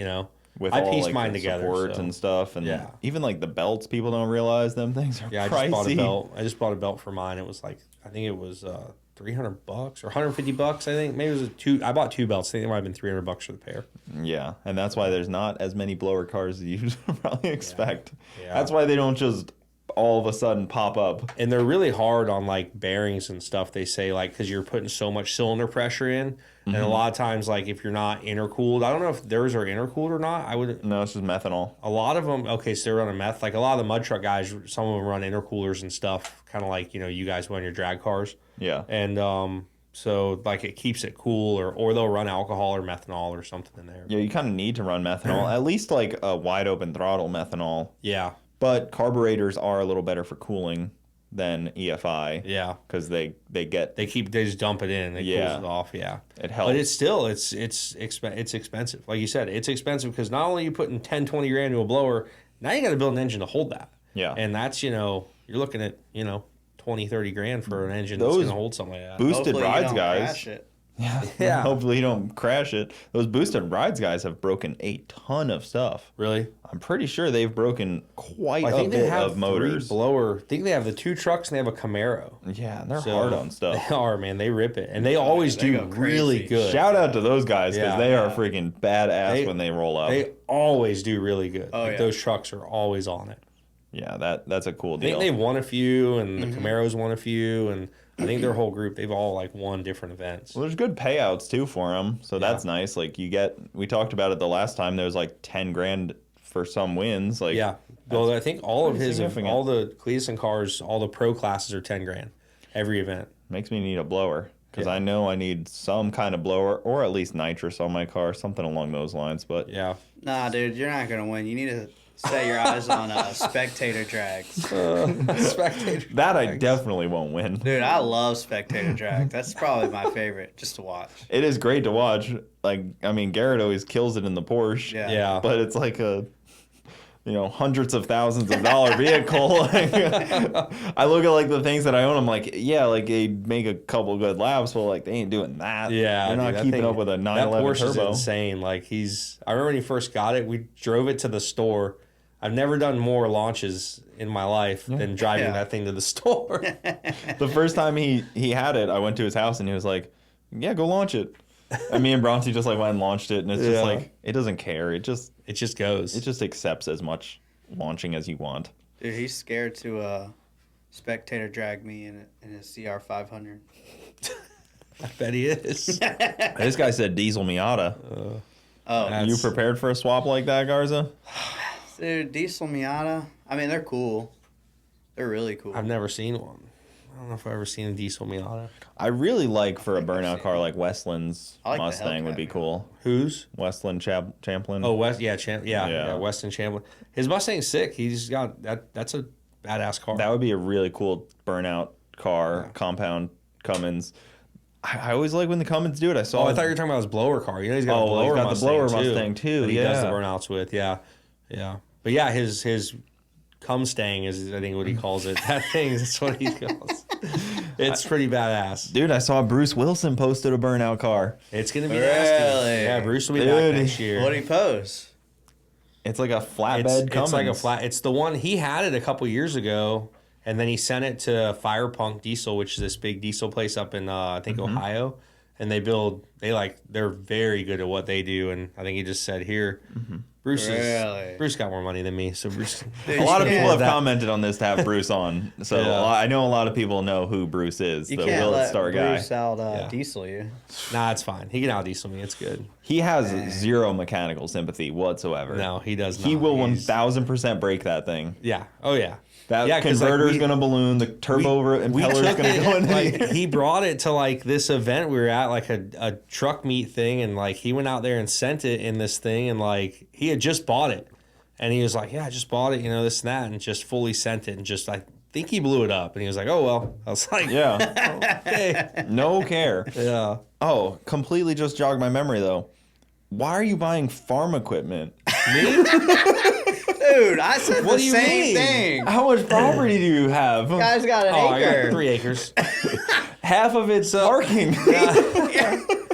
with I all pieced like mine the together supports so. and stuff, and Yeah. even like the belts, people don't realize them things are Yeah, I pricey. just bought a belt. I just bought a belt for mine. It was like I think it was $300 or $150. I think maybe it was I bought 2 belts. I think it might have been $300 for the pair. Yeah, and that's why there's not as many blower cars as you probably expect. Yeah. That's why they don't just all of a sudden pop up. And they're really hard on like bearings and stuff. They say like because you're putting so much cylinder pressure in, and a lot of times like if you're not intercooled, I don't know if theirs are intercooled or not. I would. No, it's just methanol. A lot of them, okay, so they're running meth. Like a lot of the mud truck guys, some of them run intercoolers and stuff, kind of like you guys run your drag cars. Yeah. And so like it keeps it cool, or they'll run alcohol or methanol or something in there. Yeah, you kind of need to run methanol, at least like a wide open throttle methanol. Yeah. But carburetors are a little better for cooling than EFI. Yeah. Because they They just dump it in. It cools it off. Yeah. It helps. But it's still, it's expensive. Like you said, it's expensive because not only are you putting 10, 20 grand into a blower, now you got to build an engine to hold that. Yeah. And that's, you're looking at, 20, 30 grand for an engine that's going to hold something like that. Boosted Hopefully rides you don't guys. crash it. Yeah. Hopefully you don't crash it. Those boosted rides guys have broken a ton of stuff. Really? I'm pretty sure they've broken quite I a think they bit have of motors. I think they have the 2 trucks and they have a Camaro. Yeah, and they're So, hard on stuff. They are, man. They rip it. And they always they do go really crazy. good. Shout out to those guys because Yeah. they are freaking badass when they roll up. They always do really good. Oh, yeah. Those trucks are always on it. Yeah, that's a cool I deal. think they've won a few, and the Camaros won a few, and I think their whole group, they've all won different events. Well, there's good payouts too for them, so that's nice. Like we talked about it the last time. There was like 10 grand for some wins. Like Yeah. Well, I think all of significant. all the Cleeson cars, all the pro classes are 10 grand every event. makes me need a blower because Yeah. I know I need some kind of blower or at least nitrous on my car, something along those lines. But Yeah. Nah, dude, you're not gonna win. You need to set your eyes on spectator drags. Spectator. that I definitely won't win. Dude, I love spectator drag. That's probably my favorite, just to watch. It is great to watch. Like, I mean, Garrett always kills it in the Porsche. Yeah. Yeah. But it's like a, hundreds of thousands of dollar vehicle. Like, I look at like the things that I own. I'm like, yeah, like they make a couple good laps, but like they ain't doing that. Yeah, they're not dude, that keeping thing- up with a That 911 Porsche is turbo. insane. Like I remember when he first got it, we drove it to the store. I've never done more launches in my life than driving Yeah. that thing to the store. The first time he had it, I went to his house and he was like, "Yeah, go launch it." And me and Bronte just like went and launched it, and it's Yeah. just like it doesn't care. It just goes. accepts as much launching as you want. Dude, he's scared to spectator drag me in his CR500. I bet he is. This guy said diesel Miata. Oh, That's- You prepared for a swap like that, Garza? dude, diesel Miata. I mean, they're cool. They're really cool. I've never seen one. I don't know if I've ever seen a diesel Miata. I really like for a burnout car like Westland's I like the Mustang would be Hellcat. cool. Whose? Westland Champlin. Oh, yeah, Weston Chamberlain. His Mustang's sick. He's got that. That's a badass car. That would be a really cool burnout car, compound Cummins. I always like when the Cummins do it. I saw. I thought you were talking about his blower car. He's got a blower he's got Mustang the blower too, Mustang too. that he Yeah, does the burnouts with. Yeah. But yeah, his Cumstang is I think what he calls it. That thing is what he calls. It's pretty badass. dude. I saw Bruce Wilson posted a burnout car. It's gonna be Really? nasty. Yeah, Bruce will be Dude. back next year. What'd he pose? It's like a flatbed Cummins. It's like a flat. It's the one he had it a couple years ago, and then he sent it to Fire Punk Diesel, which is this big diesel place up in I think Ohio, and they're very good at what they do, and I think he just said here, Bruce Really? Bruce got more money than me, so Bruce. Dude, A lot of you people can't- have commented on this to have Bruce on, so Yeah. I know a lot of people know who Bruce is, You the can't Willet let Star guy. Bruce out Yeah. diesel you. Nah, it's fine. He can out diesel me. It's good. He has zero mechanical sympathy whatsoever. No, he does not. He will He's- 1000% break that thing. Yeah. Oh yeah. That Yeah, 'cause, like, converter's we- gonna balloon. The turbo impeller's took gonna it, go in. like, he brought it to like this event we were at, like a truck meet thing, and like he went out there and sent it in this thing, and like he had just bought it, and he was like, "Yeah, I just bought it, this and that," and just fully sent it, and just I think he blew it up, and he was like, "Oh well." I was like, Yeah, "Okay, no care. yeah." Oh, completely just jogged my memory though. Why are you buying farm equipment? Dude, I said What the do you same mean? thing. How much property do you have? Guy's got an Oh, I got acre. 3 acres. Half of it's parking.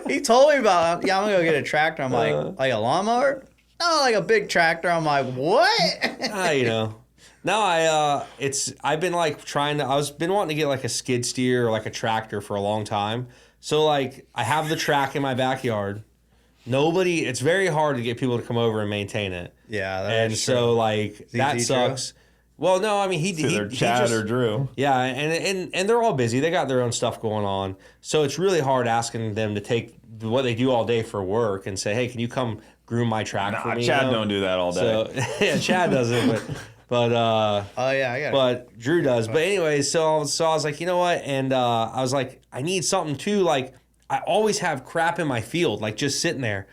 He told me about, I'm gonna go get a tractor. I'm like a lawnmower? No, like a big tractor. I'm like, what? No, I've been like been wanting to get like a skid steer or like a tractor for a long time. So like I have the track in my backyard. It's very hard to get people to come over and maintain it. Yeah, And so like that Drew? sucks. Well, no, I mean he Either Chad just, or Drew. Yeah, and they're all busy. They got their own stuff going on. So it's really hard asking them to take what they do all day for work and say, "Hey, can you come groom my track for me?" Chad don't do that all day. So yeah, Chad does it, but oh yeah, I got it. but Drew does. But anyway, so I was like, you know what? And I was like, I need something too. Like I always have crap in my field, like just sitting there.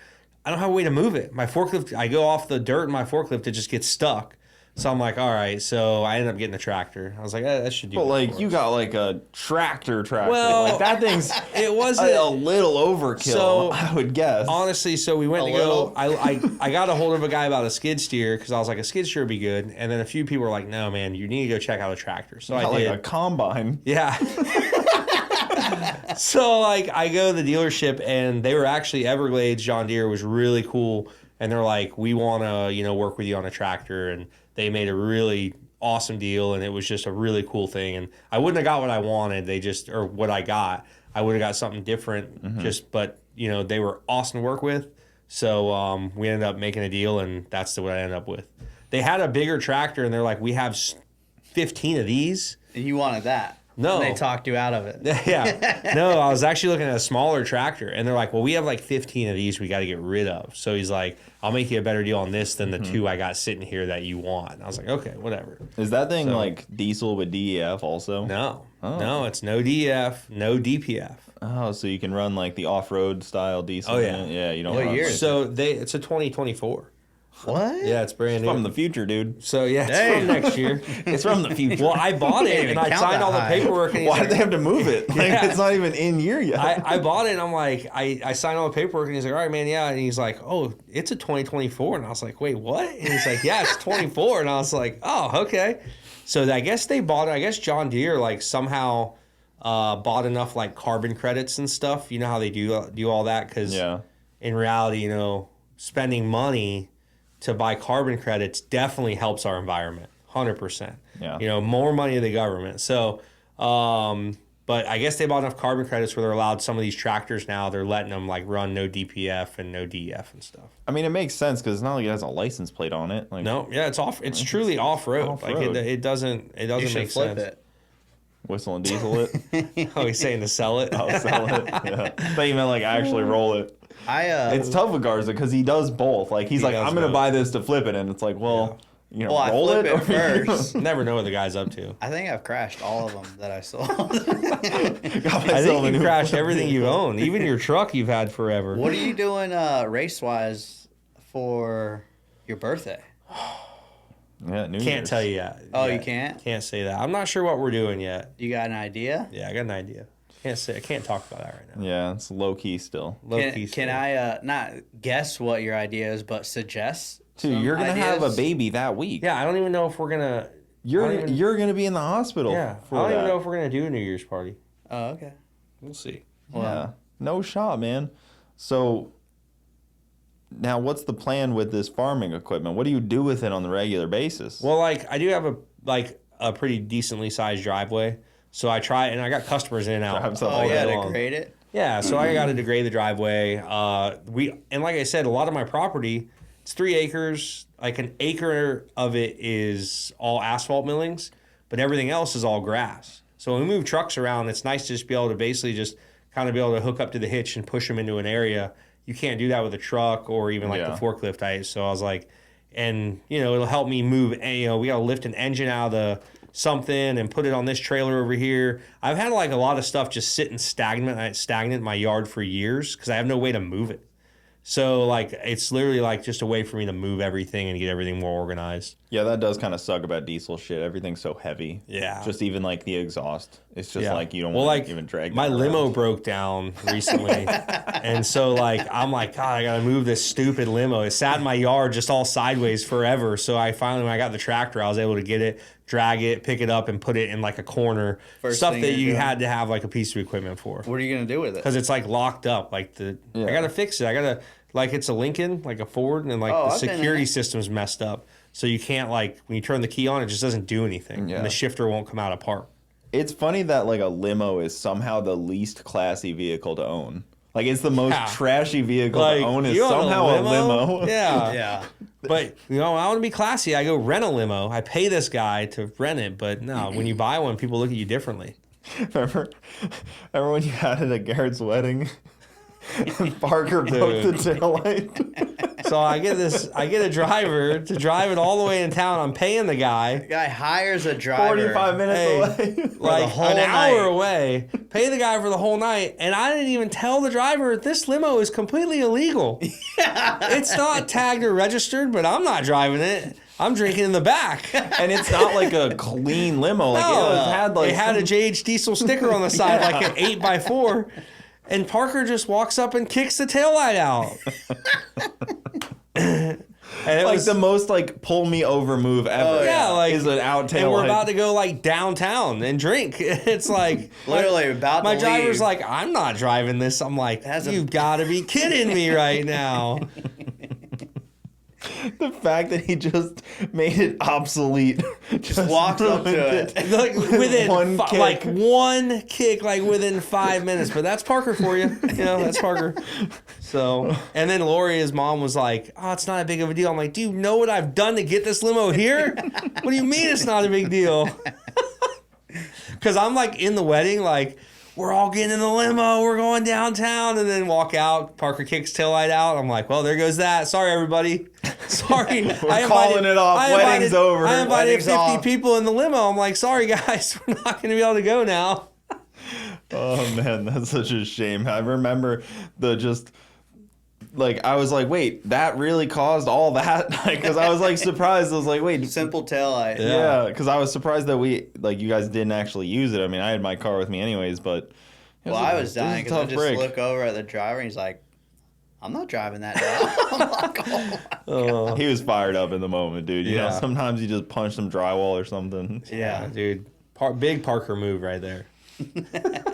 I don't have a way to move it. My forklift, I go off the dirt in my forklift, it just gets stuck. So I'm like, all right. So I ended up getting a tractor. I was like, that should do. But it like for you us. got like a tractor. Well, like that thing's it wasn't a little overkill. So, I would guess. Honestly, so we went A to little. go. I got a hold of a guy about a skid steer because I was like, a skid steer would be good. And then a few people were like, no, man, you need to go check out a tractor. So Got I did. like a combine. Yeah. So like I go to the dealership and they were actually Everglades John Deere was really cool. And they're like, we want to, work with you on a tractor. And they made a really awesome deal. And it was just a really cool thing. And I wouldn't have got what I wanted. Or what I got. I would have got something different. But they were awesome to work with. So we ended up making a deal and that's what I ended up with. They had a bigger tractor and they're like, we have 15 of these. And you wanted that. No. And they talked you out of it. Yeah. No, I was actually looking at a smaller tractor and they're like, well, we have like 15 of these we got to get rid of. So he's like, I'll make you a better deal on this than the two I got sitting here that you want. And I was like, okay, whatever. Is that thing like diesel with DEF also? No. Oh. No, it's no DF, no DPF. Oh, so you can run like the off-road style diesel. Oh, yeah. in it? Yeah, you don't. What run year like- is So it's a 2024. What? Yeah, it's brand new. From the future, dude. So yeah, it's Dang. from next year. It's from the future. Well, I bought it Can't and even I count signed that all the high. paperwork. And he's Why like, did they have to move it? Like Yeah. it's not even in year yet. I bought it and I'm like, I signed all the paperwork and he's like, all right, man, yeah. And he's like, oh, it's a 2024. And I was like, wait, what? And he's like, yeah, it's 24. And I was like, oh, okay. So I guess they bought it. I guess John Deere like somehow bought enough like carbon credits and stuff. You know how they do all that? Because yeah. in reality, spending money to buy carbon credits definitely helps our environment. 100%. Yeah. More money to the government. So, but I guess they bought enough carbon credits where they're allowed some of these tractors now. They're letting them like run no DPF and no DEF and stuff. I mean, it makes sense because it's not like it has a license plate on it. Like, No, yeah, it's off. It's truly off road. off-road. Like it doesn't. It You doesn't should make flip sense. it. whistle and diesel it. Oh, he's saying to sell it. I'll sell it. Yeah. I thought you meant like actually roll it. It's tough with Garza because he does both. Like he's He like, does I'm gonna both. buy this to flip it, and it's like, well, I roll flip it it first. Never know what the guy's up to. I think I've crashed all of them that I sold. I think you crashed everything you own, even your truck you've had forever. What are you doing race-wise for your birthday? Yeah, New Can't Year's. tell you yet. Oh, Yeah, you can't? Can't say that. I'm not sure what we're doing yet. You got an idea? Yeah, I got an idea. Can't say. I can't talk about that right now. Yeah, it's low key still. Low Can, key can still. I not guess what your idea is, but suggest? Dude, some you're gonna have a ideas? baby that week. Yeah, I don't even know if we're gonna. I don't even- You're gonna be in the hospital. Yeah, for I don't that. even know if we're gonna do a New Year's party. Oh, okay. We'll see. Yeah, no shot, man. So now, what's the plan with this farming equipment? What do you do with it on the regular basis? Well, like I do have a pretty decently sized driveway, so I try and I got customers in and out. Drives up all Oh, all day yeah, long. to grade it? Yeah, so I got to degrade the driveway. And like I said, a lot of my property, it's 3 acres. Like an acre of it is all asphalt millings, but everything else is all grass. So when we move trucks around, it's nice to just be able to basically just kind of be able to hook up to the hitch and push them into an area. You can't do that with a truck or even like Yeah. the forklift. So I was like, and it'll help me move. We got to lift an engine out of the something and put it on this trailer over here. I've had like a lot of stuff just sitting stagnant in my yard for years because I have no way to move it. So like it's literally like just a way for me to move everything and get everything more organized. Yeah, that does kind of suck about diesel shit. Everything's so heavy. Yeah. Just even like the exhaust. It's just like you don't Well, want like to even drag my that limo around. broke down recently. And so like I'm like, God, I gotta move this stupid limo. It sat in my yard just all sideways forever. So I finally, when I got the tractor, I was able to get it, drag it, pick it up and put it in like a corner. First Stuff thing that you're you doing. had to have like a piece of equipment for. What are you going to do with it? Because it's like locked up. Like I gotta fix it. I gotta like it's a Lincoln, like a Ford, and like Oh, the I've been in security it. system's messed up. So you can't like when you turn the key on, it just doesn't do anything. Yeah. And the shifter won't come out of park. It's funny that like a limo is somehow the least classy vehicle to own. Like it's the most Yeah. trashy vehicle Like to own is you own somehow a limo. Yeah. Yeah. But I want to be classy. I go rent a limo. I pay this guy to rent it. But no, when you buy one, people look at you differently. Remember when you had it at Garrett's wedding? And Parker broke the taillight. So I get a driver to drive it all the way in town. I'm paying the guy. The guy hires a driver. 45 minutes Hey. away. Like whole an hour night. away, pay the guy for the whole night, and I didn't even tell the driver this limo is completely illegal. It's not tagged or registered, but I'm not driving it. I'm drinking in the back. And it's not like a clean limo. Like No, it had a JH Diesel sticker on the side, like an 8x4. And Parker just walks up and kicks the taillight out. And it like was the most like pull me over move ever. yeah, like is an out tail. and we're light. about to go like downtown and drink. It's like Literally about to my driver's leave. like, I'm not driving this. I'm like, you've got to be kidding me right now. The fact that he just made it obsolete. Just walks up to it. Like within One kick. like one kick, like within 5 minutes. But that's Parker for you. You know, that's Parker. So, and then Lori, his mom, was like, "Oh, it's not a big of a deal." I'm like, "Do you know what I've done to get this limo here? What do you mean it's not a big deal?" Because I'm like in the wedding, like, we're all getting in the limo, we're going downtown, and then walk out. Parker kicks taillight out. I'm like, well, there goes that. Sorry, everybody. Sorry. We're calling it off. Wedding's over. I invited Wedding's 50 off. people in the limo. I'm like, sorry, guys, we're not going to be able to go now. Oh man, that's such a shame. I remember I was like, wait, that really caused all that? Because I was like surprised. I was like, wait, Simple taillight. yeah, because I was surprised that you guys didn't actually use it. I mean, I had my car with me anyways, but Well, I was dying because I just look over at the driver and he's like, I'm not driving that now. I'm like, oh. He was fired up in the moment, dude. You know, Yeah. sometimes you just punch some drywall or something. Yeah, dude. Big Parker move right there.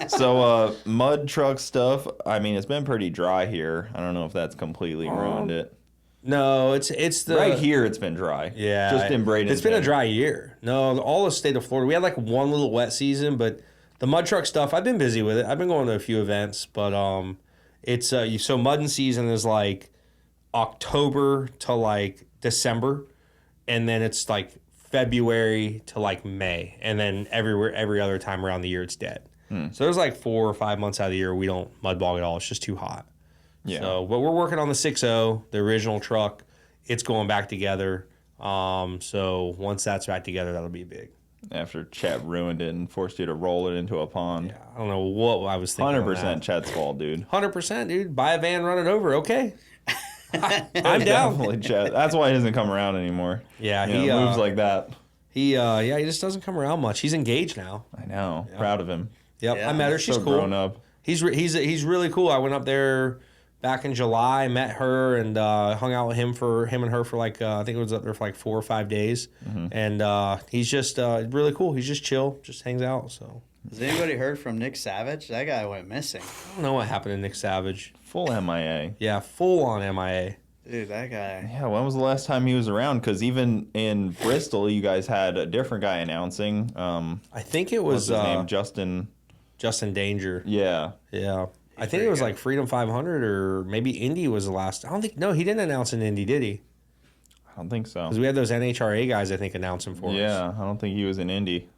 So, mud truck stuff. I mean, it's been pretty dry here. I don't know if that's completely ruined it. No, it's the Right here, it's been dry. Yeah, just in Bradenton. It's been a dry year. No, all the state of Florida. We had like one little wet season, but the mud truck stuff, I've been busy with it. I've been going to a few events, but it's so mudding season is like October to like December, and then it's like February to like May, and then every other time around the year it's dead. So there's like 4 or 5 months out of the year we don't mud bog at all. It's just too hot. Yeah. So, but we're working on the 6.0, the original truck. It's going back together. So once that's back together, that'll be big. After Chet ruined it and forced you to roll it into a pond. Yeah, I don't know what I was thinking. 100% Chet's fault, dude. 100%, dude. Buy a van, run it over. Okay. I'm down. Definitely Chet. That's why he doesn't come around anymore. Yeah, You he know, moves like that. he just doesn't come around much. He's engaged now. I know. Proud of him. Yep, Yeah, I met her. She's So cool. grown up. He's he's really cool. I went up there back in July, met her, and hung out with him and her for like I think it was up there for like 4 or 5 days. And he's just really cool. He's just chill, just hangs out. So Has anybody heard from Nick Savage? That guy went missing. I don't know what happened to Nick Savage. Full MIA. Yeah, full on MIA. Dude, that guy. Yeah, when was the last time he was around? Because even in Bristol, you guys had a different guy announcing. I think it What's was his name? Justin. Justin Danger. Yeah. Yeah. I think pretty it was good. like Freedom 500 or maybe Indy was the last. I don't think. No, he didn't announce in Indy, did he? I don't think so. Because we had those NHRA guys, I think, announcing for us. Yeah, I don't think he was in Indy.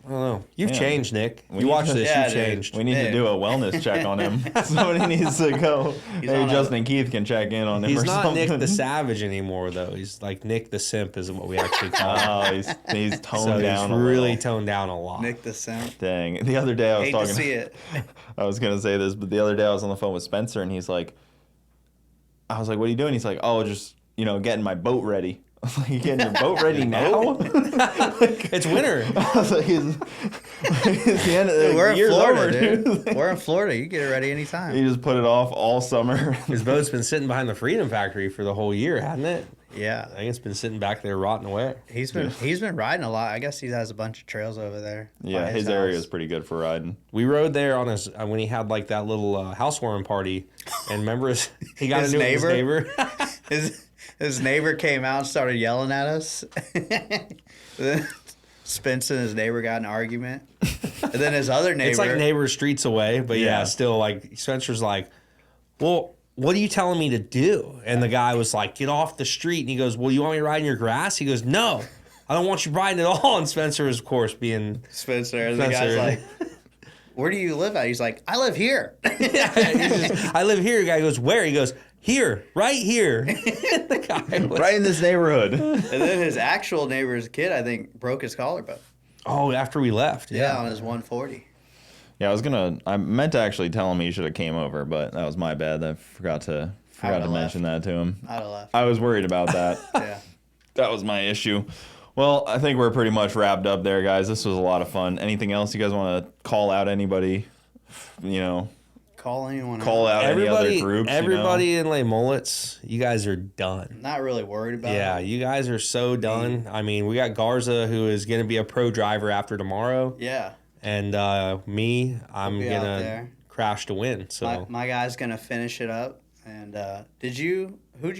I don't know. You've Yeah. changed, Nick. We You watch need to- this, Yeah, you've dude. changed. We need to Hey. do a wellness check on him. Somebody needs to go. He's Maybe on a- Justin Keith can check in on him He's or not something. Nick the Savage anymore, though. He's like Nick the Simp is what we actually call him. Oh, he's toned So down he's a really little. toned down a lot. Nick the Simp. Dang. The other day I was Hate talking. to see it. I was gonna say this, but the other day I was on the phone with Spencer, and he's like, I was like, "What are you doing?" He's like, "Oh, just getting my boat ready." I was like, "You getting your boat ready now?" It's winter. I was like, "It's the end of Dude, we're the in year's Florida, over, dude. We're in Florida. You get it ready anytime. He just put it off all summer. His boat's been sitting behind the Freedom Factory for the whole year, hasn't it? Yeah. I think it's been sitting back there rotting away. He's been riding a lot. I guess he has a bunch of trails over there. Yeah, by his house. area is pretty good for riding. We rode there on his when he had like that little housewarming party, and remember he got His into it with neighbor? his neighbor. His neighbor came out and started yelling at us. Then Spence and his neighbor got in an argument. And then his other neighbor. It's like neighbors streets away, but yeah, Yeah. still like Spencer's like, well, what are you telling me to do? And the guy was like, get off the street. And he goes, well, you want me to ride in your grass? He goes, no, I don't want you riding at all. And Spencer is, of course, being Spencer. And the guy's Spencer. like, where do you live at? He's like, I live here. yeah, he's just, I live here. The guy goes, where? He goes, here, right here. The guy was, Right in this neighborhood. And then his actual neighbor's kid, I think, broke his collarbone. oh, after we left. Yeah, on Yeah. his 140. Yeah, I meant to actually tell him he should have came over, but that was my bad. I forgot to would've mention that to him. I'd have left. I was worried about that. Yeah. That was my issue. Well, I think we're pretty much wrapped up there, guys. This was a lot of fun. Anything else you guys want to call out? Anybody? Call anyone Call out any other groups. Everybody in LeMullets, you guys are done. Not really worried about it. Yeah, you guys are so done. I mean, we got Garza, who is going to be a pro driver after tomorrow. Yeah. And me, I'm We'll be going out to there. crash to win. So My guy's going to finish it up. And who'd you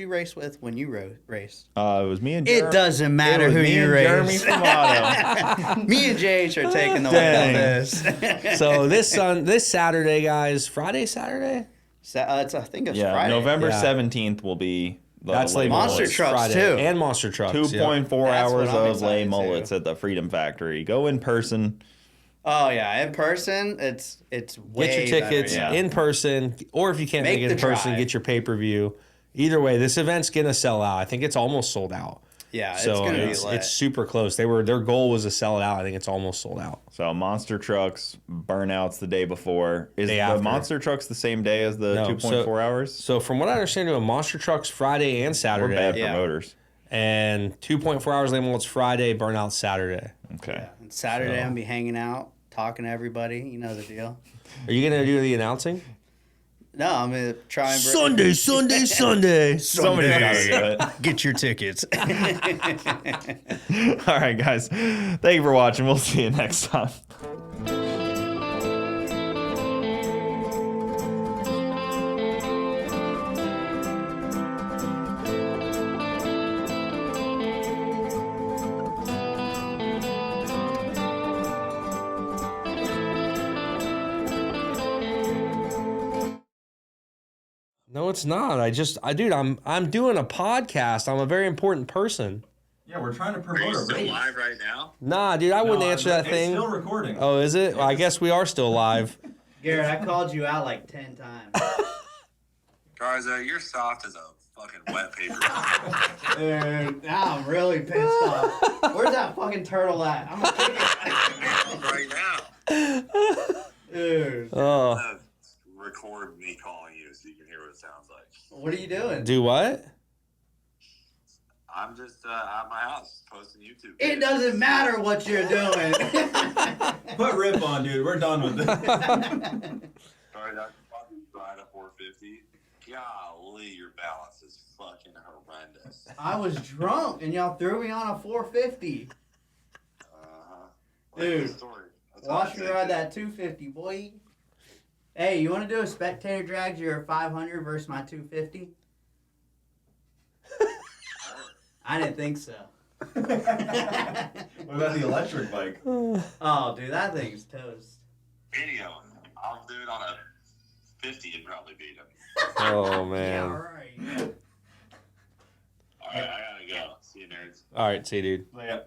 race with when you raced? It was me and Jeremy. It doesn't matter who you Jeremy race. from Auto. Me and JH are taking the win on this. So this Saturday, guys, Saturday? I think it's Yeah, Friday. November 17th will be That's LeMullets. Monster LeMullets trucks, Friday. too. And monster trucks. 2.4 That's what hours I'm of excited LeMullets to. at the Freedom Factory. Go in person. Oh yeah, in person, it's way Get your tickets better, yeah. in person, or if you can't Make make it in the person, drive. get your pay-per-view. Either way, this event's gonna sell out. I think it's almost sold out. Yeah, So it's gonna be it's lit. super close. Their goal was to sell it out. I think it's almost sold out. So Monster Trucks, Burnouts the day before. Is Day the after. Monster Trucks the same day as the No, 2.4 hours? So from what I understand, doing monster trucks Friday and We're Saturday, bad Yeah. promoters. and 2.4 hours LeMullets Friday, Burnouts Saturday. Okay. Yeah. And Saturday, I'm be hanging out, talking to everybody. You know the deal. Are you gonna do the announcing? No, I'm gonna try and Sunday. Somebody's got to do it. get your tickets. All right, guys. Thank you for watching. We'll see you next time. No, it's not. Dude, I'm doing a podcast. I'm a very important person. Yeah, we're trying to Are promote you a still race. live right now? Nah, dude, I wouldn't answer that thing. It's still recording. Oh, is it? Well, I guess we are still live. Garrett, I called you out like 10 times. Garza, you're soft as a fucking wet paper. Dude, now I'm really pissed off. Where's that fucking turtle at? I'm gonna kick it. right now. Dude, Oh, Record me calling you so you can hear what it sounds like. what are you doing? do what? I'm just at my house posting YouTube. It videos. doesn't matter what you're doing. Put Rip on, dude. We're done with this. Sorry, Dr. Fucking ride a 450. Golly, your balance is fucking horrendous. I was drunk and y'all threw me on a 450. Dude, Story. That's Watch all me I ride said. that 250, boy. Hey, you want to do a spectator drags your 500 versus my 250? I didn't think so. What about the electric bike? Oh, dude, that thing's toast. Video. I'll do it on a 50 and probably beat him. Oh, Yeah, man. right. All right, I gotta go. See you, nerds. All right, see you, dude. Yeah.